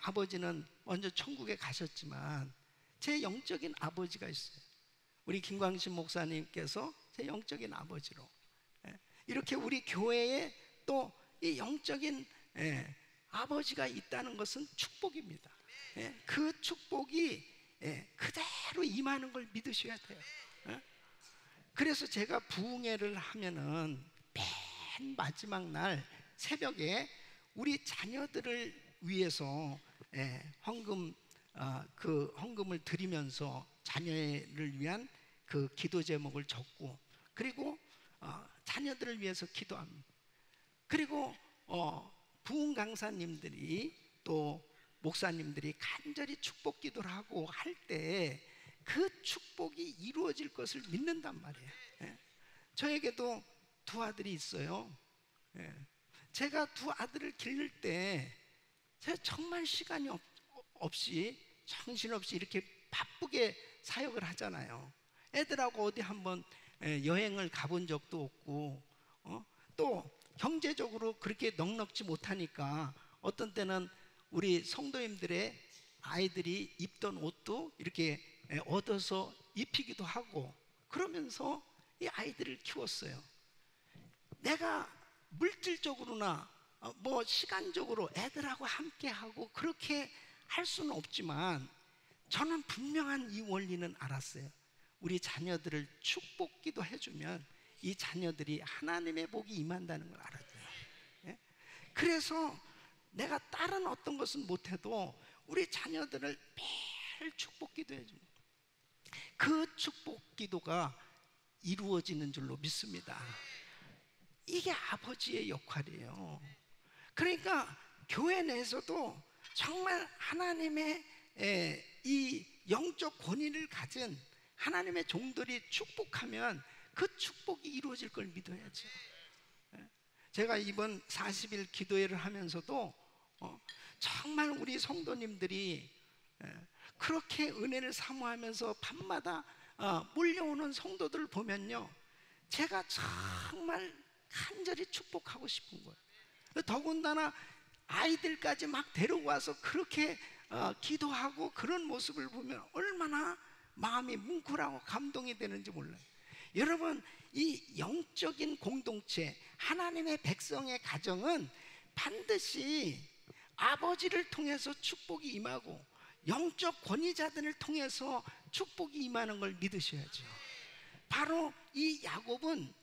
아버지는 먼저 천국에 가셨지만 제 영적인 아버지가 있어요. 우리 김광신 목사님께서 제 영적인 아버지로, 이렇게 우리 교회에 또 이 영적인 아버지가 있다는 것은 축복입니다. 그 축복이 그대로 임하는 걸 믿으셔야 돼요. 그래서 제가 부흥회를 하면은 맨 마지막 날 새벽에 우리 자녀들을 위해서 헌금, 그 헌금을 드리면서 자녀를 위한 그 기도 제목을 적고, 그리고 자녀들을 위해서 기도합니다. 그리고 부흥 강사님들이 또 목사님들이 간절히 축복 기도를 하고 할 때 그 축복이 이루어질 것을 믿는단 말이에요. 저에게도 두 아들이 있어요. 제가 두 아들을 기를 때 제가 정말 시간이 없이, 정신없이 이렇게 바쁘게 사역을 하잖아요. 애들하고 어디 한번 여행을 가본 적도 없고, 또 경제적으로 그렇게 넉넉지 못하니까 어떤 때는 우리 성도님들의 아이들이 입던 옷도 이렇게 얻어서 입히기도 하고, 그러면서 이 아이들을 키웠어요. 내가 물질적으로나 뭐 시간적으로 애들하고 함께하고 그렇게 할 수는 없지만, 저는 분명한 이 원리는 알았어요. 우리 자녀들을 축복기도 해주면 이 자녀들이 하나님의 복이 임한다는 걸 알았어요. 그래서 내가 다른 어떤 것은 못해도 우리 자녀들을 매일 축복기도 해줍니다. 그 축복기도가 이루어지는 줄로 믿습니다. 이게 아버지의 역할이에요. 그러니까 교회 내에서도 정말 하나님의 이 영적 권위를 가진 하나님의 종들이 축복하면 그 축복이 이루어질 걸 믿어야죠. 제가 이번 40일 기도회를 하면서도 정말 우리 성도님들이 그렇게 은혜를 사모하면서 밤마다 몰려오는 성도들을 보면요, 제가 정말 간절히 축복하고 싶은 거예요. 더군다나 아이들까지 막 데려와서 그렇게 기도하고 그런 모습을 보면 얼마나 마음이 뭉클하고 감동이 되는지 몰라요. 여러분, 이 영적인 공동체, 하나님의 백성의 가정은 반드시 아버지를 통해서 축복이 임하고 영적 권위자들을 통해서 축복이 임하는 걸 믿으셔야죠. 바로 이 야곱은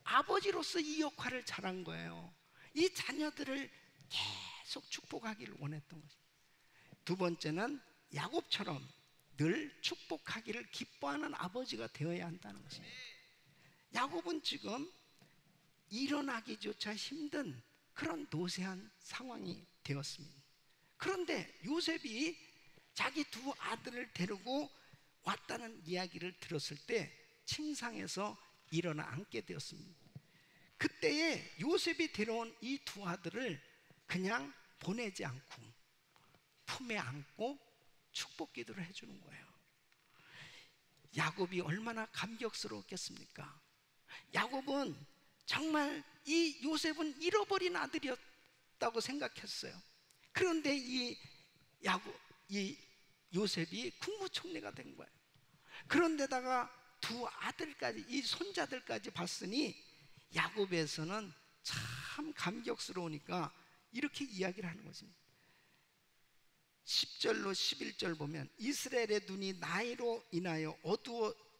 아버지로서 이 역할을 잘한 거예요. 이 자녀들을 계속 축복하기를 원했던 것입니다. 두 번째는 야곱처럼 늘 축복하기를 기뻐하는 아버지가 되어야 한다는 것입니다. 야곱은 지금 일어나기조차 힘든 그런 노쇠한 상황이 되었습니다. 그런데 요셉이 자기 두 아들을 데리고 왔다는 이야기를 들었을 때 침상에서 일어나 앉게 되었습니다. 그때에 요셉이 데려온 이 두 아들을 그냥 보내지 않고 품에 안고 축복 기도를 해주는 거예요. 야곱이 얼마나 감격스러웠겠습니까? 야곱은 정말 이 요셉은 잃어버린 아들이었다고 생각했어요. 그런데 이 요셉이 국무총리가 된 거예요. 그런데다가 두 아들까지, 이 손자들까지 봤으니 야곱에서는 참 감격스러우니까 이렇게 이야기를 하는 것입니다. 10절로 11절 보면 이스라엘의 눈이 나이로 인하여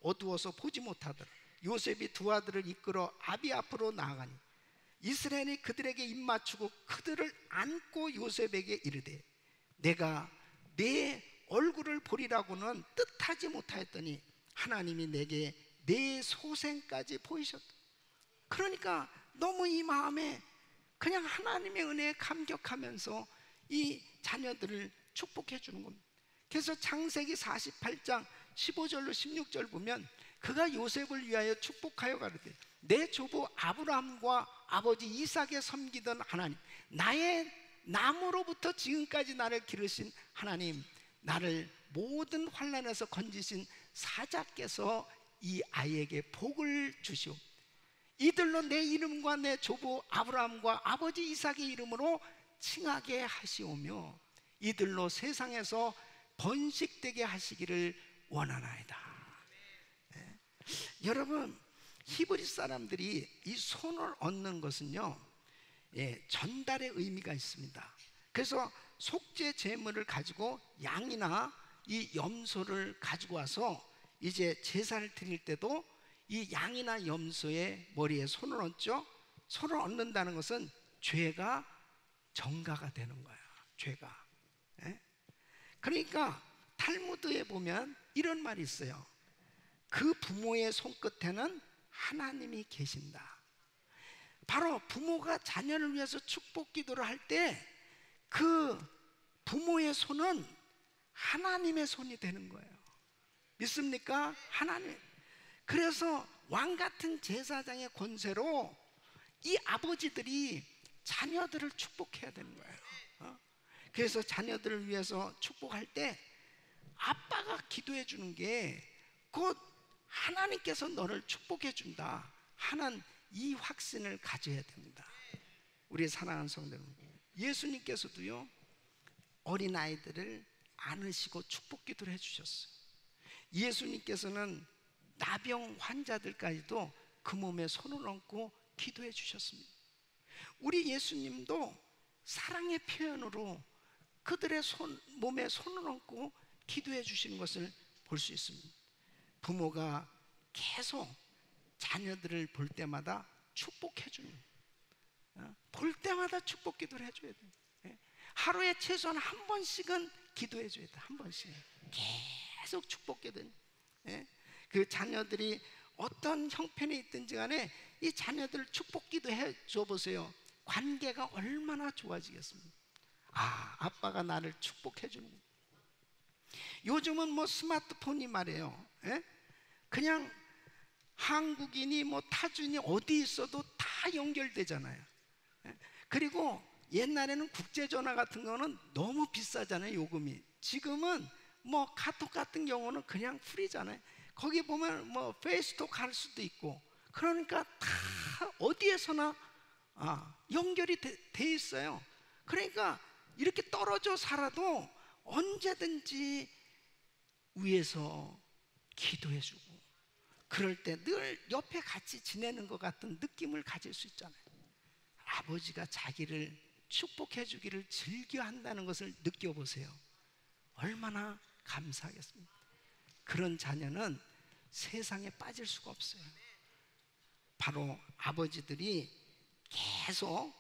어두워서 보지 못하더라. 요셉이 두 아들을 이끌어 아비 앞으로 나아가니 이스라엘이 그들에게 입맞추고 그들을 안고 요셉에게 이르되 내가 내 얼굴을 보리라고는 뜻하지 못하였더니 하나님이 내게 내 소생까지 보이셨다. 그러니까 너무 이 마음에 그냥 하나님의 은혜에 감격하면서 이 자녀들을 축복해 주는 겁니다. 그래서 창세기 48장 15절로 16절 보면 그가 요셉을 위하여 축복하여 가르되 내 조부 아브라함과 아버지 이삭에 섬기던 하나님, 나의 나무로부터 지금까지 나를 기르신 하나님, 나를 모든 환난에서 건지신 사자께서 이 아이에게 복을 주시오. 이들로 내 이름과 내 조부 아브라함과 아버지 이삭의 이름으로 칭하게 하시오며 이들로 세상에서 번식되게 하시기를 원하나이다. 네. 여러분, 히브리 사람들이 이 손을 얻는 것은요, 전달의 의미가 있습니다. 그래서 속죄 제물을 가지고 양이나 이 염소를 가지고 와서 이제 제사를 드릴 때도 이 양이나 염소의 머리에 손을 얹죠. 손을 얹는다는 것은 죄가 정가가 되는 거예요. 죄가. 그러니까 탈무드에 보면 이런 말이 있어요. 그 부모의 손끝에는 하나님이 계신다. 바로 부모가 자녀를 위해서 축복 기도를 할 때 그 부모의 손은 하나님의 손이 되는 거예요. 믿습니까? 하나님. 그래서 왕 같은 제사장의 권세로 이 아버지들이 자녀들을 축복해야 되는 거예요. 그래서 자녀들을 위해서 축복할 때 아빠가 기도해 주는 게 곧 하나님께서 너를 축복해 준다 하는 이 확신을 가져야 됩니다. 우리 사랑하는 성도 여러분, 예수님께서도요 어린아이들을 안으시고 축복 기도를 해주셨어요. 예수님께서는 나병 환자들까지도 그 몸에 손을 얹고 기도해 주셨습니다. 우리 예수님도 사랑의 표현으로 그들의 몸에 손을 얹고 기도해 주시는 것을 볼 수 있습니다. 부모가 계속 자녀들을 볼 때마다 축복해 주는, 볼 때마다 축복 기도를 해줘야 돼요. 하루에 최소한 한 번씩은 기도해 줘야 돼요. 한 번씩은 계속 축복 기도. 그 자녀들이 어떤 형편에 있든지 간에 이 자녀들을 축복 기도해 줘 보세요. 관계가 얼마나 좋아지겠습니까? 아, 아빠가 나를 축복해 주는 거예요. 요즘은 뭐 스마트폰이 말이에요. 그냥 한국인이 뭐 타주인이 어디 있어도 다 연결되잖아요. 그리고 옛날에는 국제전화 같은 거는 너무 비싸잖아요, 요금이. 지금은 뭐 카톡 같은 경우는 그냥 프리잖아요. 거기 보면 뭐 페이스톡 할 수도 있고, 그러니까 다 어디에서나 연결이 돼 있어요. 그러니까 이렇게 떨어져 살아도 언제든지 위에서 기도해주고, 그럴 때 늘 옆에 같이 지내는 것 같은 느낌을 가질 수 있잖아요. 아버지가 자기를 축복해 주기를 즐겨 한다는 것을 느껴보세요. 얼마나 감사하겠습니까? 그런 자녀는 세상에 빠질 수가 없어요. 바로 아버지들이 계속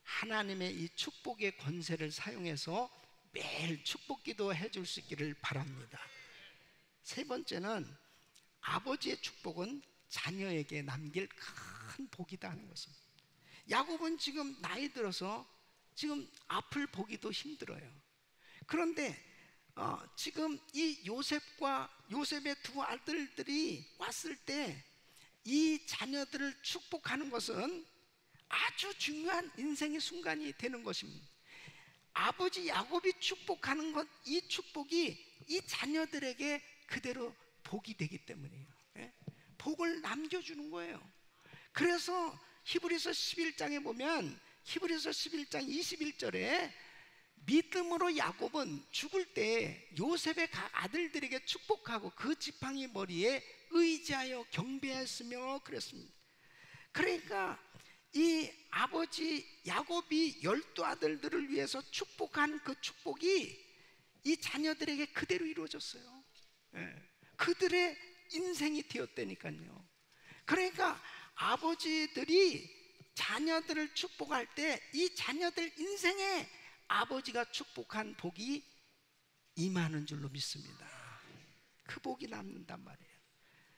하나님의 이 축복의 권세를 사용해서 매일 축복 기도 해줄 수 있기를 바랍니다. 세 번째는 아버지의 축복은 자녀에게 남길 큰 복이다 하는 것입니다. 야곱은 지금 나이 들어서 지금 앞을 보기도 힘들어요. 그런데 지금 이 요셉의 두 아들들이 왔을 때 이 자녀들을 축복하는 것은 아주 중요한 인생의 순간이 되는 것입니다. 아버지 야곱이 축복하는 것, 이 축복이 이 자녀들에게 그대로 복이 되기 때문이에요. 복을 남겨주는 거예요. 그래서 히브리서 11장에 보면 히브리서 11장 21절에 믿음으로 야곱은 죽을 때 요셉의 각 아들들에게 축복하고 그 지팡이 머리에 의지하여 경배했으며 그랬습니다. 그러니까 이 아버지 야곱이 12 아들들을 위해서 축복한 그 축복이 이 자녀들에게 그대로 이루어졌어요. 그들의 인생이 되었다니까요. 그러니까 아버지들이 자녀들을 축복할 때 이 자녀들 인생에 아버지가 축복한 복이 임하는 줄로 믿습니다. 그 복이 남는단 말이에요.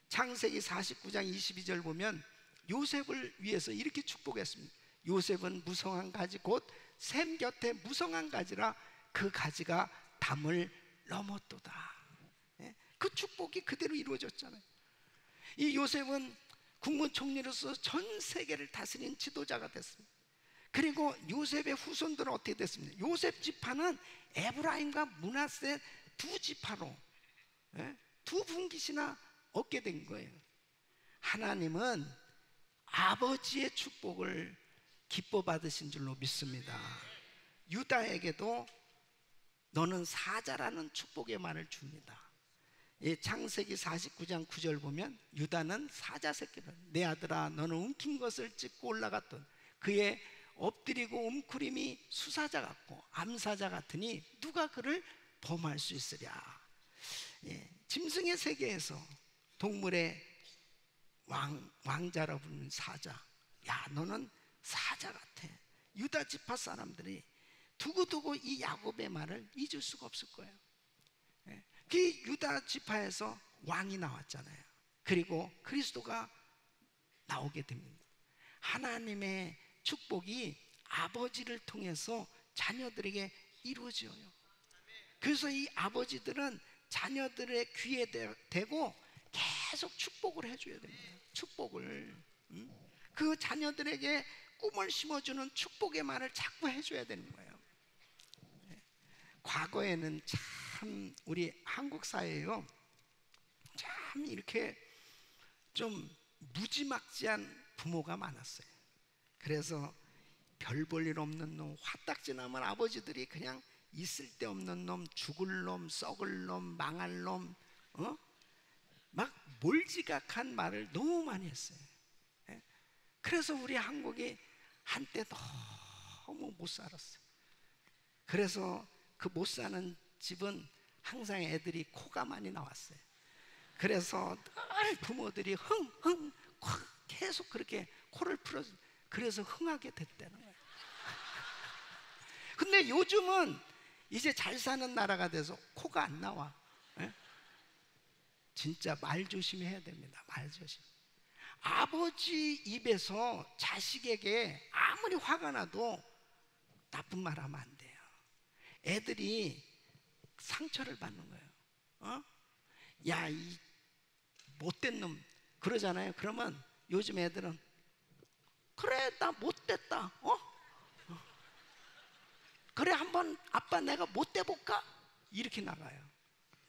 창세기 49장 22절 보면 요셉을 위해서 이렇게 축복했습니다. 요셉은 무성한 가지 곧 샘 곁에 무성한 가지라 그 가지가 담을 넘었도다. 그 축복이 그대로 이루어졌잖아요. 이 요셉은 국무총리로서 전 세계를 다스린 지도자가 됐습니다. 그리고 요셉의 후손들은 어떻게 됐습니까? 요셉 지파는 에브라임과 므낫세 두 지파로 두 분깃이나 얻게 된 거예요. 하나님은 아버지의 축복을 기뻐 받으신 줄로 믿습니다. 유다에게도 너는 사자라는 축복의 말을 줍니다. 창세기 49장 9절 보면 유다는 사자 새끼를 내 아들아 너는 움킨 것을 찢고 올라갔던 그의 엎드리고 움크림이 수사자 같고 암사자 같으니 누가 그를 범할 수 있으랴. 짐승의 세계에서 동물의 왕자라 부르는 사자, 야 너는 사자 같아. 유다 지파 사람들이 두고두고 이 야곱의 말을 잊을 수가 없을 거예요. 그 유다 지파에서 왕이 나왔잖아요. 그리고 그리스도가 나오게 됩니다. 하나님의 축복이 아버지를 통해서 자녀들에게 이루어져요. 그래서 이 아버지들은 자녀들의 귀에 대고 계속 축복을 해줘야 됩니다. 축복을 그 자녀들에게 꿈을 심어주는 축복의 말을 자꾸 해줘야 되는 거예요. 과거에는 참 우리 한국 사회에요 참 이렇게 좀 무지막지한 부모가 많았어요. 그래서 별 볼 일 없는 놈, 화딱지 나면 아버지들이 그냥 있을 데 없는 놈, 죽을 놈, 썩을 놈, 망할 놈, 막 몰지각한 말을 너무 많이 했어요. 그래서 우리 한국이 한때 너무 못 살았어요. 그래서 그 못 사는 집은 항상 애들이 코가 많이 나왔어요. 그래서 늘 부모들이 흥 계속 그렇게 코를 풀어서 그래서 흥하게 됐다는 거예요. 근데 요즘은 이제 잘 사는 나라가 돼서 코가 안 나와. 진짜 말 조심해야 됩니다. 말 조심. 아버지 입에서 자식에게 아무리 화가 나도 나쁜 말 하면 안 돼요. 애들이 상처를 받는 거예요. 야, 이 못된 놈 그러잖아요. 그러면 요즘 애들은 그래 나 못됐다. 그래 한번 아빠 내가 못돼 볼까? 이렇게 나가요.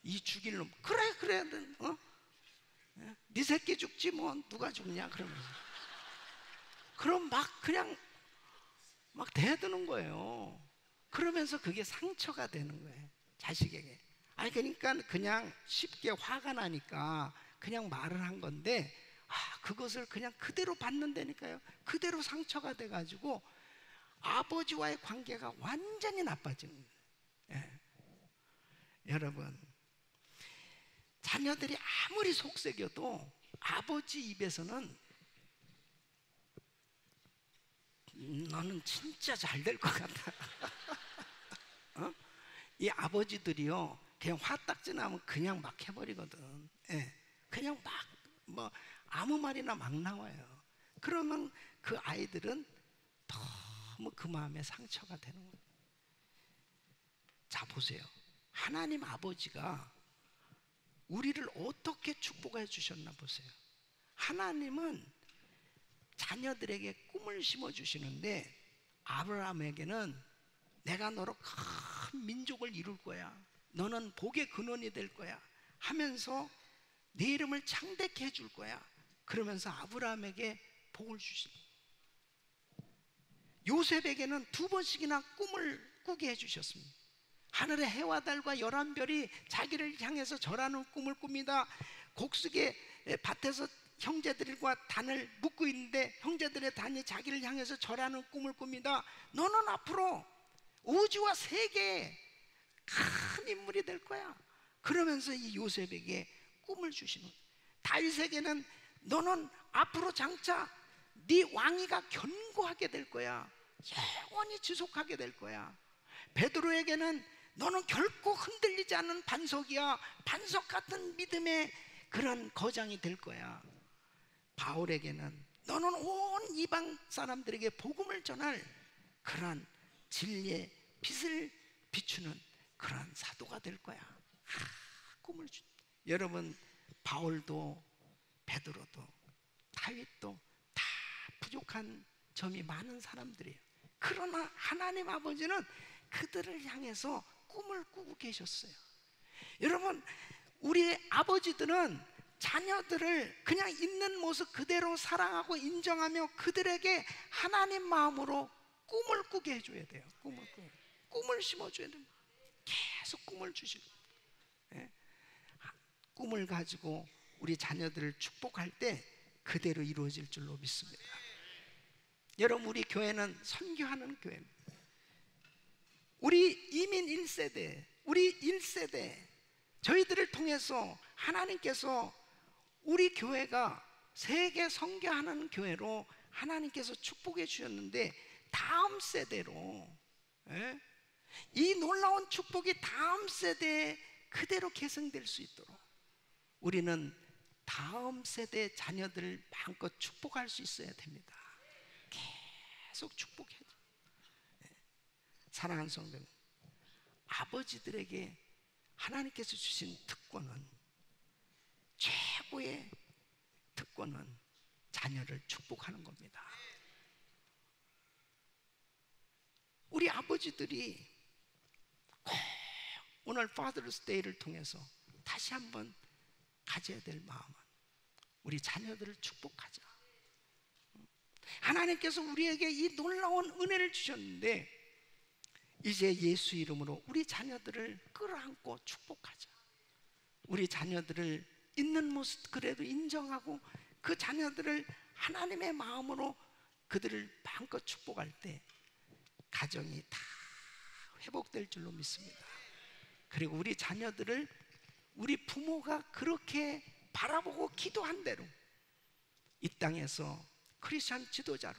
이 죽일 놈 그래 네 새끼 죽지 뭐 누가 죽냐 그러면서 그럼 막 그냥 막 대드는 거예요. 그러면서 그게 상처가 되는 거예요 자식에게. 아니 그러니까 그냥 쉽게 화가 나니까 그냥 말을 한 건데 그것을 그냥 그대로 받는다니까요. 그대로 상처가 돼가지고 아버지와의 관계가 완전히 나빠지는 거예요. 여러분 자녀들이 아무리 속삭여도 아버지 입에서는 너는 진짜 잘 될 것 같아. 어? 이 아버지들이요, 그냥 화딱지 나면 그냥 막 해버리거든. 예. 그냥 막 뭐 아무 말이나 막 나와요. 그러면 그 아이들은 너무 그 마음에 상처가 되는 거예요. 자, 보세요. 하나님 아버지가 우리를 어떻게 축복해 주셨나 보세요. 하나님은 자녀들에게 꿈을 심어 주시는데, 아브라함에게는 내가 너로 큰 민족을 이룰 거야, 너는 복의 근원이 될 거야 하면서 내 이름을 창대케 해줄 거야, 그러면서 아브라함에게 복을 주신. 요셉에게는 2번씩이나 꿈을 꾸게 해주셨습니다. 하늘의 해와 달과 11별이 자기를 향해서 절하는 꿈을 꿉니다. 곡식의 밭에서 형제들과 단을 묶고 있는데 형제들의 단이 자기를 향해서 절하는 꿈을 꿉니다. 너는 앞으로 우주와 세계의 큰 인물이 될 거야. 그러면서 이 요셉에게 꿈을 주시는. 다윗에게는 너는 앞으로 장차 네 왕위가 견고하게 될 거야, 영원히 지속하게 될 거야. 베드로에게는 너는 결코 흔들리지 않는 반석이야, 반석 같은 믿음의 그런 거장이 될 거야. 바울에게는 너는 온 이방 사람들에게 복음을 전할 그런 진리의 빛을 비추는 그런 사도가 될 거야. 꿈을 주. 여러분, 바울도 베드로도 다윗도 다 부족한 점이 많은 사람들이에요. 그러나 하나님 아버지는 그들을 향해서 꿈을 꾸고 계셨어요. 여러분, 우리 아버지들은 자녀들을 그냥 있는 모습 그대로 사랑하고 인정하며 그들에게 하나님 마음으로 꿈을 꾸게 해줘야 돼요. 꿈을 심어줘야 됩니다. 계속 꿈을 주시고, 예? 꿈을 가지고 우리 자녀들을 축복할 때 그대로 이루어질 줄로 믿습니다. 여러분, 우리 교회는 선교하는 교회입니다. 우리 이민 1세대, 우리 1세대, 저희들을 통해서 하나님께서 우리 교회가 세계 선교하는 교회로 하나님께서 축복해 주셨는데, 다음 세대로, 예? 이 놀라운 축복이 다음 세대에 그대로 계승될 수 있도록 우리는 다음 세대 자녀들을 마음껏 축복할 수 있어야 됩니다. 계속 축복해야 돼요. 사랑하는 성도, 아버지들에게 하나님께서 주신 특권은, 최고의 특권은 자녀를 축복하는 겁니다. 우리 아버지들이 꼭 오늘 Father's Day를 통해서 다시 한번 가져야 될 마음은, 우리 자녀들을 축복하자. 하나님께서 우리에게 이 놀라운 은혜를 주셨는데, 이제 예수 이름으로 우리 자녀들을 끌어안고 축복하자. 우리 자녀들을 있는 모습 그래도 인정하고 그 자녀들을 하나님의 마음으로 그들을 마음껏 축복할 때 가정이 다 회복될 줄로 믿습니다. 그리고 우리 자녀들을 우리 부모가 그렇게 바라보고 기도한 대로 이 땅에서 크리스찬 지도자로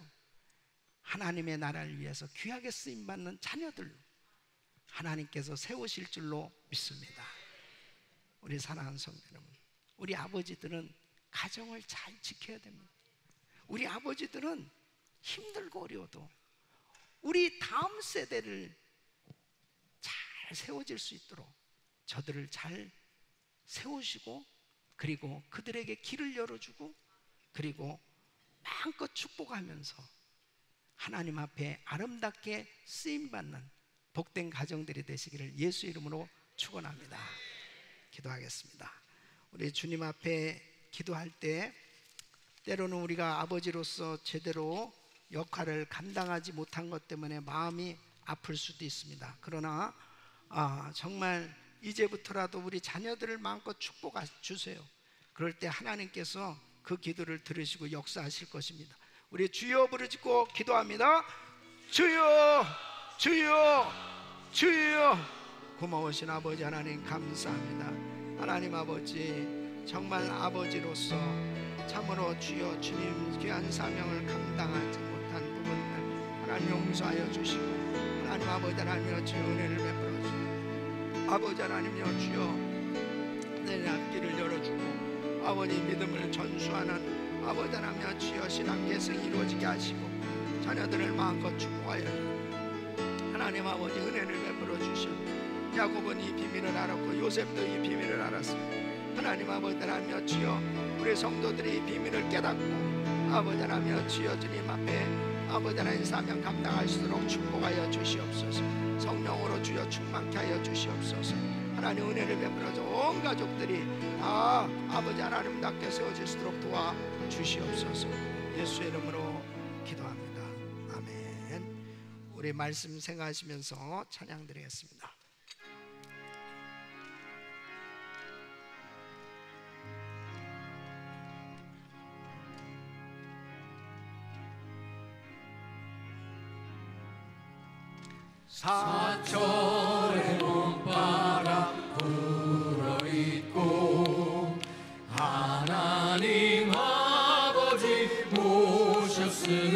하나님의 나라를 위해서 귀하게 쓰임받는 자녀들로 하나님께서 세우실 줄로 믿습니다. 우리 사랑하는 성도 여러분, 우리 아버지들은 가정을 잘 지켜야 됩니다. 우리 아버지들은 힘들고 어려워도 우리 다음 세대를 잘 세워질 수 있도록 저들을 잘 세우시고, 그리고 그들에게 길을 열어주고, 그리고 마음껏 축복하면서 하나님 앞에 아름답게 쓰임받는 복된 가정들이 되시기를 예수 이름으로 축원합니다. 기도하겠습니다. 우리 주님 앞에 기도할 때 때로는 우리가 아버지로서 제대로 역할을 감당하지 못한 것 때문에 마음이 아플 수도 있습니다. 그러나 정말 이제부터라도 우리 자녀들을 마음껏 축복해 주세요. 그럴 때 하나님께서 그 기도를 들으시고 역사하실 것입니다. 우리 주여 부르짖고 기도합니다. 주여, 주여, 주여. 고마우신 아버지 하나님 감사합니다. 하나님 아버지, 정말 아버지로서 참으로 주여 주님 귀한 사명을 감당하지 못한 부분들 하나님 용서하여 주시고, 하나님 아버지 하나님여 주여 은혜를 베풀어 주시고, 아버지 하나님여 주여 내 앞길을 열어주고 아버지 믿음을 전수하는 아버지 하나님여 주여 신앙 계승이 이루어지게 하시고, 자녀들을 마음껏 축복하여 하나님 아버지 은혜를 베풀어 주시고, 야곱은 이 비밀을 알았고 요셉도 이 비밀을 알았습니다. 하나님 아버지 하나님여 주여 우리 성도들이 이 비밀을 깨닫고 아버지 하나님여 주여 주님 앞에 아버지 하나님 사명 감당할 수 있도록 축복하여 주시옵소서. 성령으로 주여 충만케 하여 주시옵소서. 하나님 은혜를 베풀어서 온 가족들이 다 아버지 하나님답게 세워질 수 있도록 도와 주시옵소서. 예수의 이름으로 기도합니다. 아멘. 우리 말씀 생각하시면서 찬양 드리겠습니다. 사철의 봄바람 불어있고 하나님 아버지 모셨으니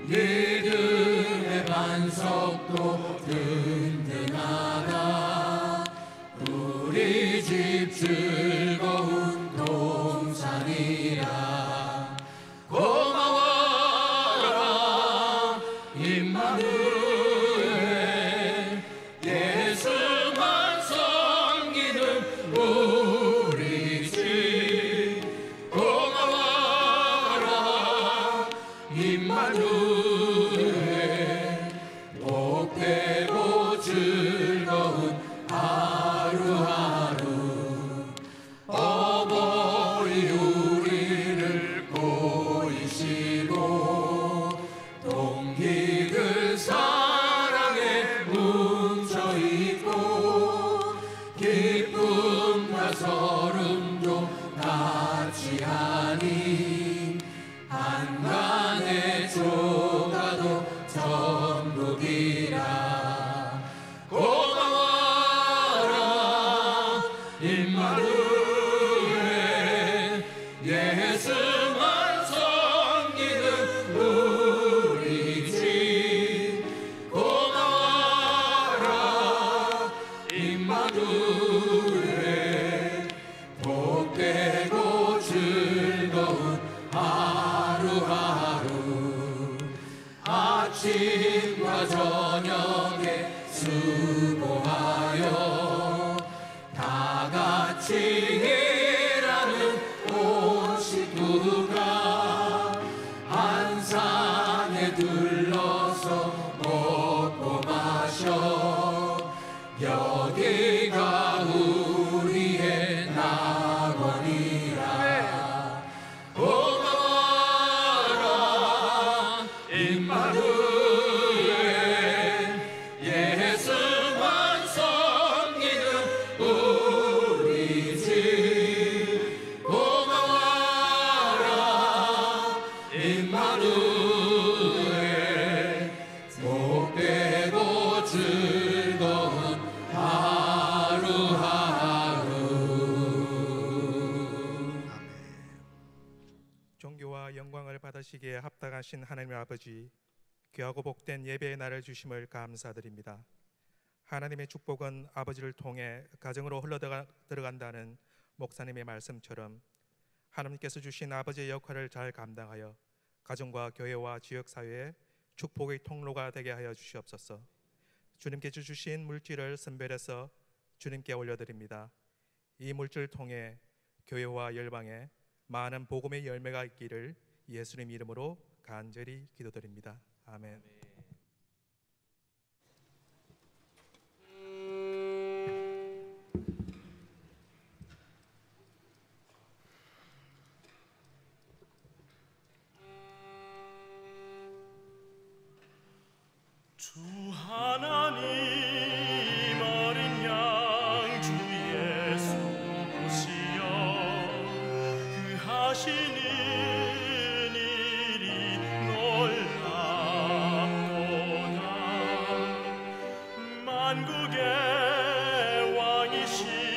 믿음의 반석도 든든하다. 우리 집 즐거운 동산이라. 고마워라 임마누엘, 복되고 즐거운 하루하루. 어버이 우리를 보이시고 동기들 사랑에 뭉쳐있고 기쁨과 서름도 같이 하니 한간의 조가도 천국이라. 고마워라 임마누엘, 예수만 섬기는 우리 집. 고마워라 임마누엘, 복되고 즐거운 하루하루. 아침과 저녁에 수고하여 다 같이 일하는 온 식구가 한 산에 둘러서 먹고 마셔. 여기가 우리의 낙원이라. 고마워라 임마누엘, 예수만 섬기는 우리 집. 고마워라 임마누엘, 복되고 즐거운 하루하루. 존귀와 영광을 받으시기에 합당하신 하나님의 아버지, 귀하고 복된 예배의 날을 주심을 감사드립니다. 하나님의 축복은 아버지를 통해 가정으로 흘러들어간다는 목사님의 말씀처럼 하나님께서 주신 아버지의 역할을 잘 감당하여 가정과 교회와 지역사회에 축복의 통로가 되게 하여 주시옵소서. 주님께서 주신 물질을 선별해서 주님께 올려드립니다. 이 물질을 통해 교회와 열방에 많은 복음의 열매가 있기를 예수님 이름으로 간절히 기도드립니다. 아멘. 주 하나님 어린 양 주 예수 보시어 그 하시는 일이 놀랍도다. 만국의 왕이신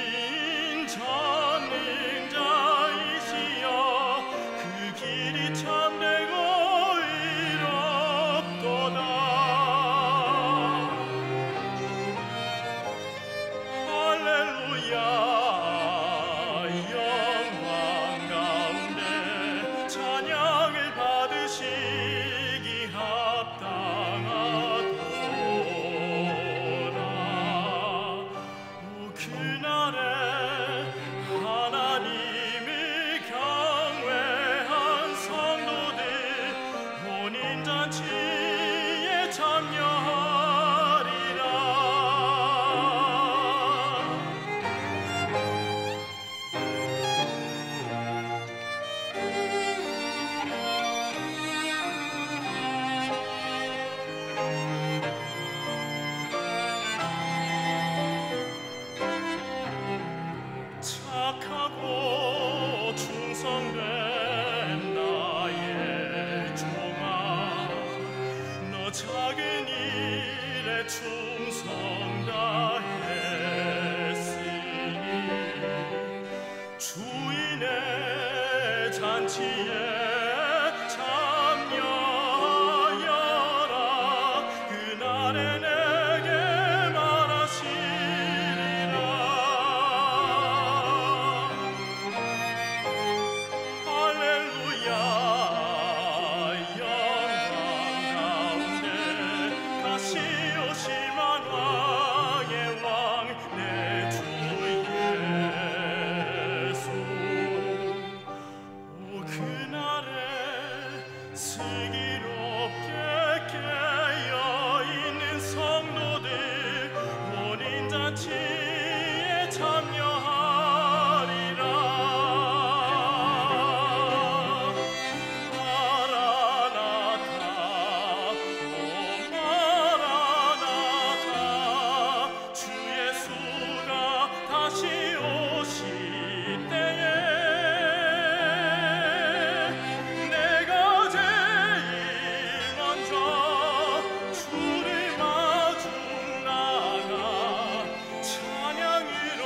그날에 하나님이 경외한 성도들 혼인잔치에 참여하리라. 착하고 충성된 나의 종아, 너 작은 일에 충성 다했으니 주인의 잔치에 참여하여라. 그날에 내게 말하시리라. 할렐루야. 영광 가운데 다시 오실만 왕의 왕 내 주 예수. 오 그날에 슬기롭게 깨어있는 성도들 혼인잔치에 참여하리라. 마라나타 오 마라나타. 주 예수가 다시 오실 때에 내가 제일 먼저 주를 마중 나가 찬양으로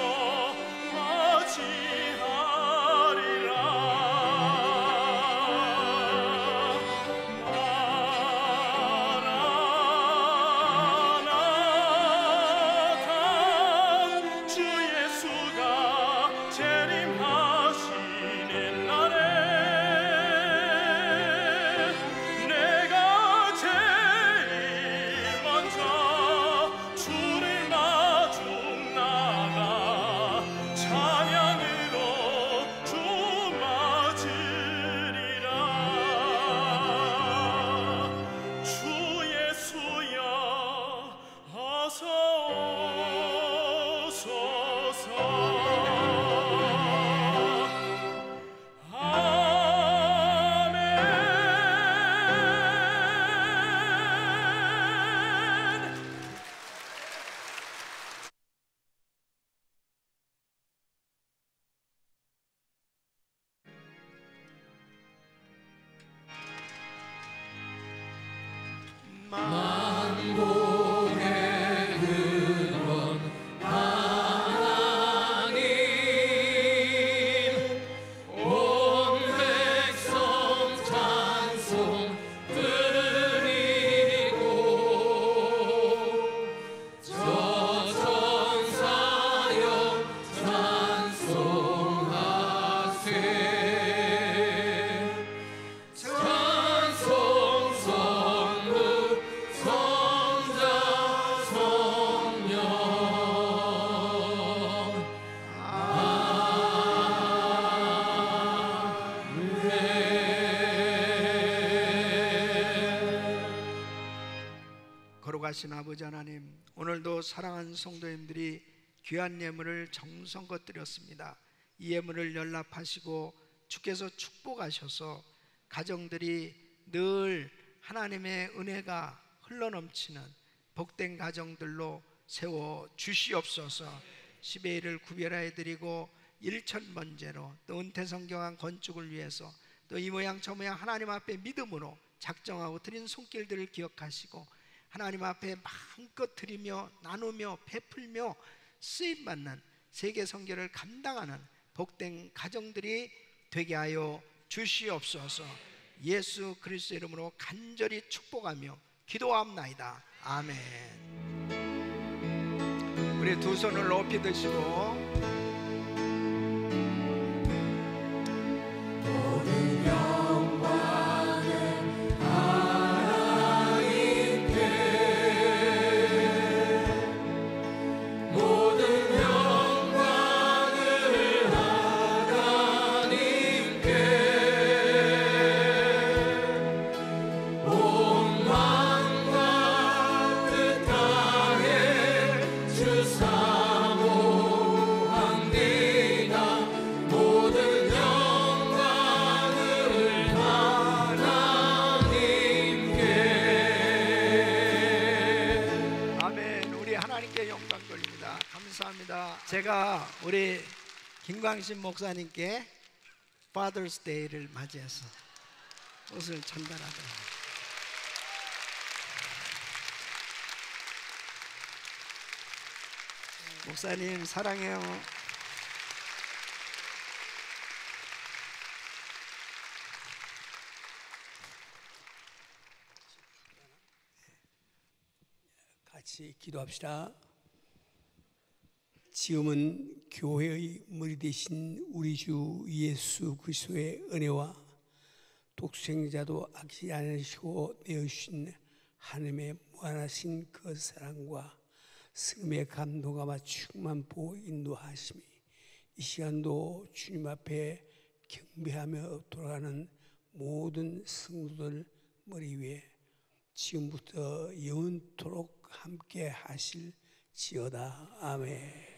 맞이하리라. 마라나타. 주 예수가 재림하시는 날에 내가 제일 먼저 주를 마중 나가 찬양으로 주 맞으리라. 주 예수여 어서 오소서. 아멘. 온 백성 찬송 드리고 저 천사여 찬송하세. 찬송 성부 성자 성령 거룩하신 아버지 하나님, 오늘도 사랑하는 성도님들이 귀한 예물을 정성껏 드렸습니다. 이 예물을 연락하시고 주께서 축복하셔서 가정들이 늘 하나님의 은혜가 흘러넘치는 복된 가정들로 세워 주시옵소서. 10의 1을 구별하여 드리고 일천번제로 또 은퇴성경한 건축을 위해서 또 이 모양 저 모양 하나님 앞에 믿음으로 작정하고 드린 손길들을 기억하시고 하나님 앞에 마음껏 드리며 나누며 베풀며 쓰임받는 세계 선교를 감당하는 복된 가정들이 되게 하여 주시옵소서. 예수 그리스도 이름으로 간절히 축복하며 기도합나이다. 아멘. 우리 두 손을 높이 드시고 모든 감사합니다. 제가 우리 김광신 목사님께 Father's Day를 맞이해서 옷을 전달하도록. 목사님 사랑해요. 같이 기도합시다. 지금은 교회의 머리 되신 우리 주 예수 그리스도의 은혜와 독생자도 아끼지 않으시고 내어주신 하나님의 무한하신 그 사랑과 성령의 감동과 충만 보호 인도하심이 이 시간도 주님 앞에 경배하며 돌아가는 모든 성도들 머리 위에 지금부터 영원토록 함께 하실지어다. 아멘.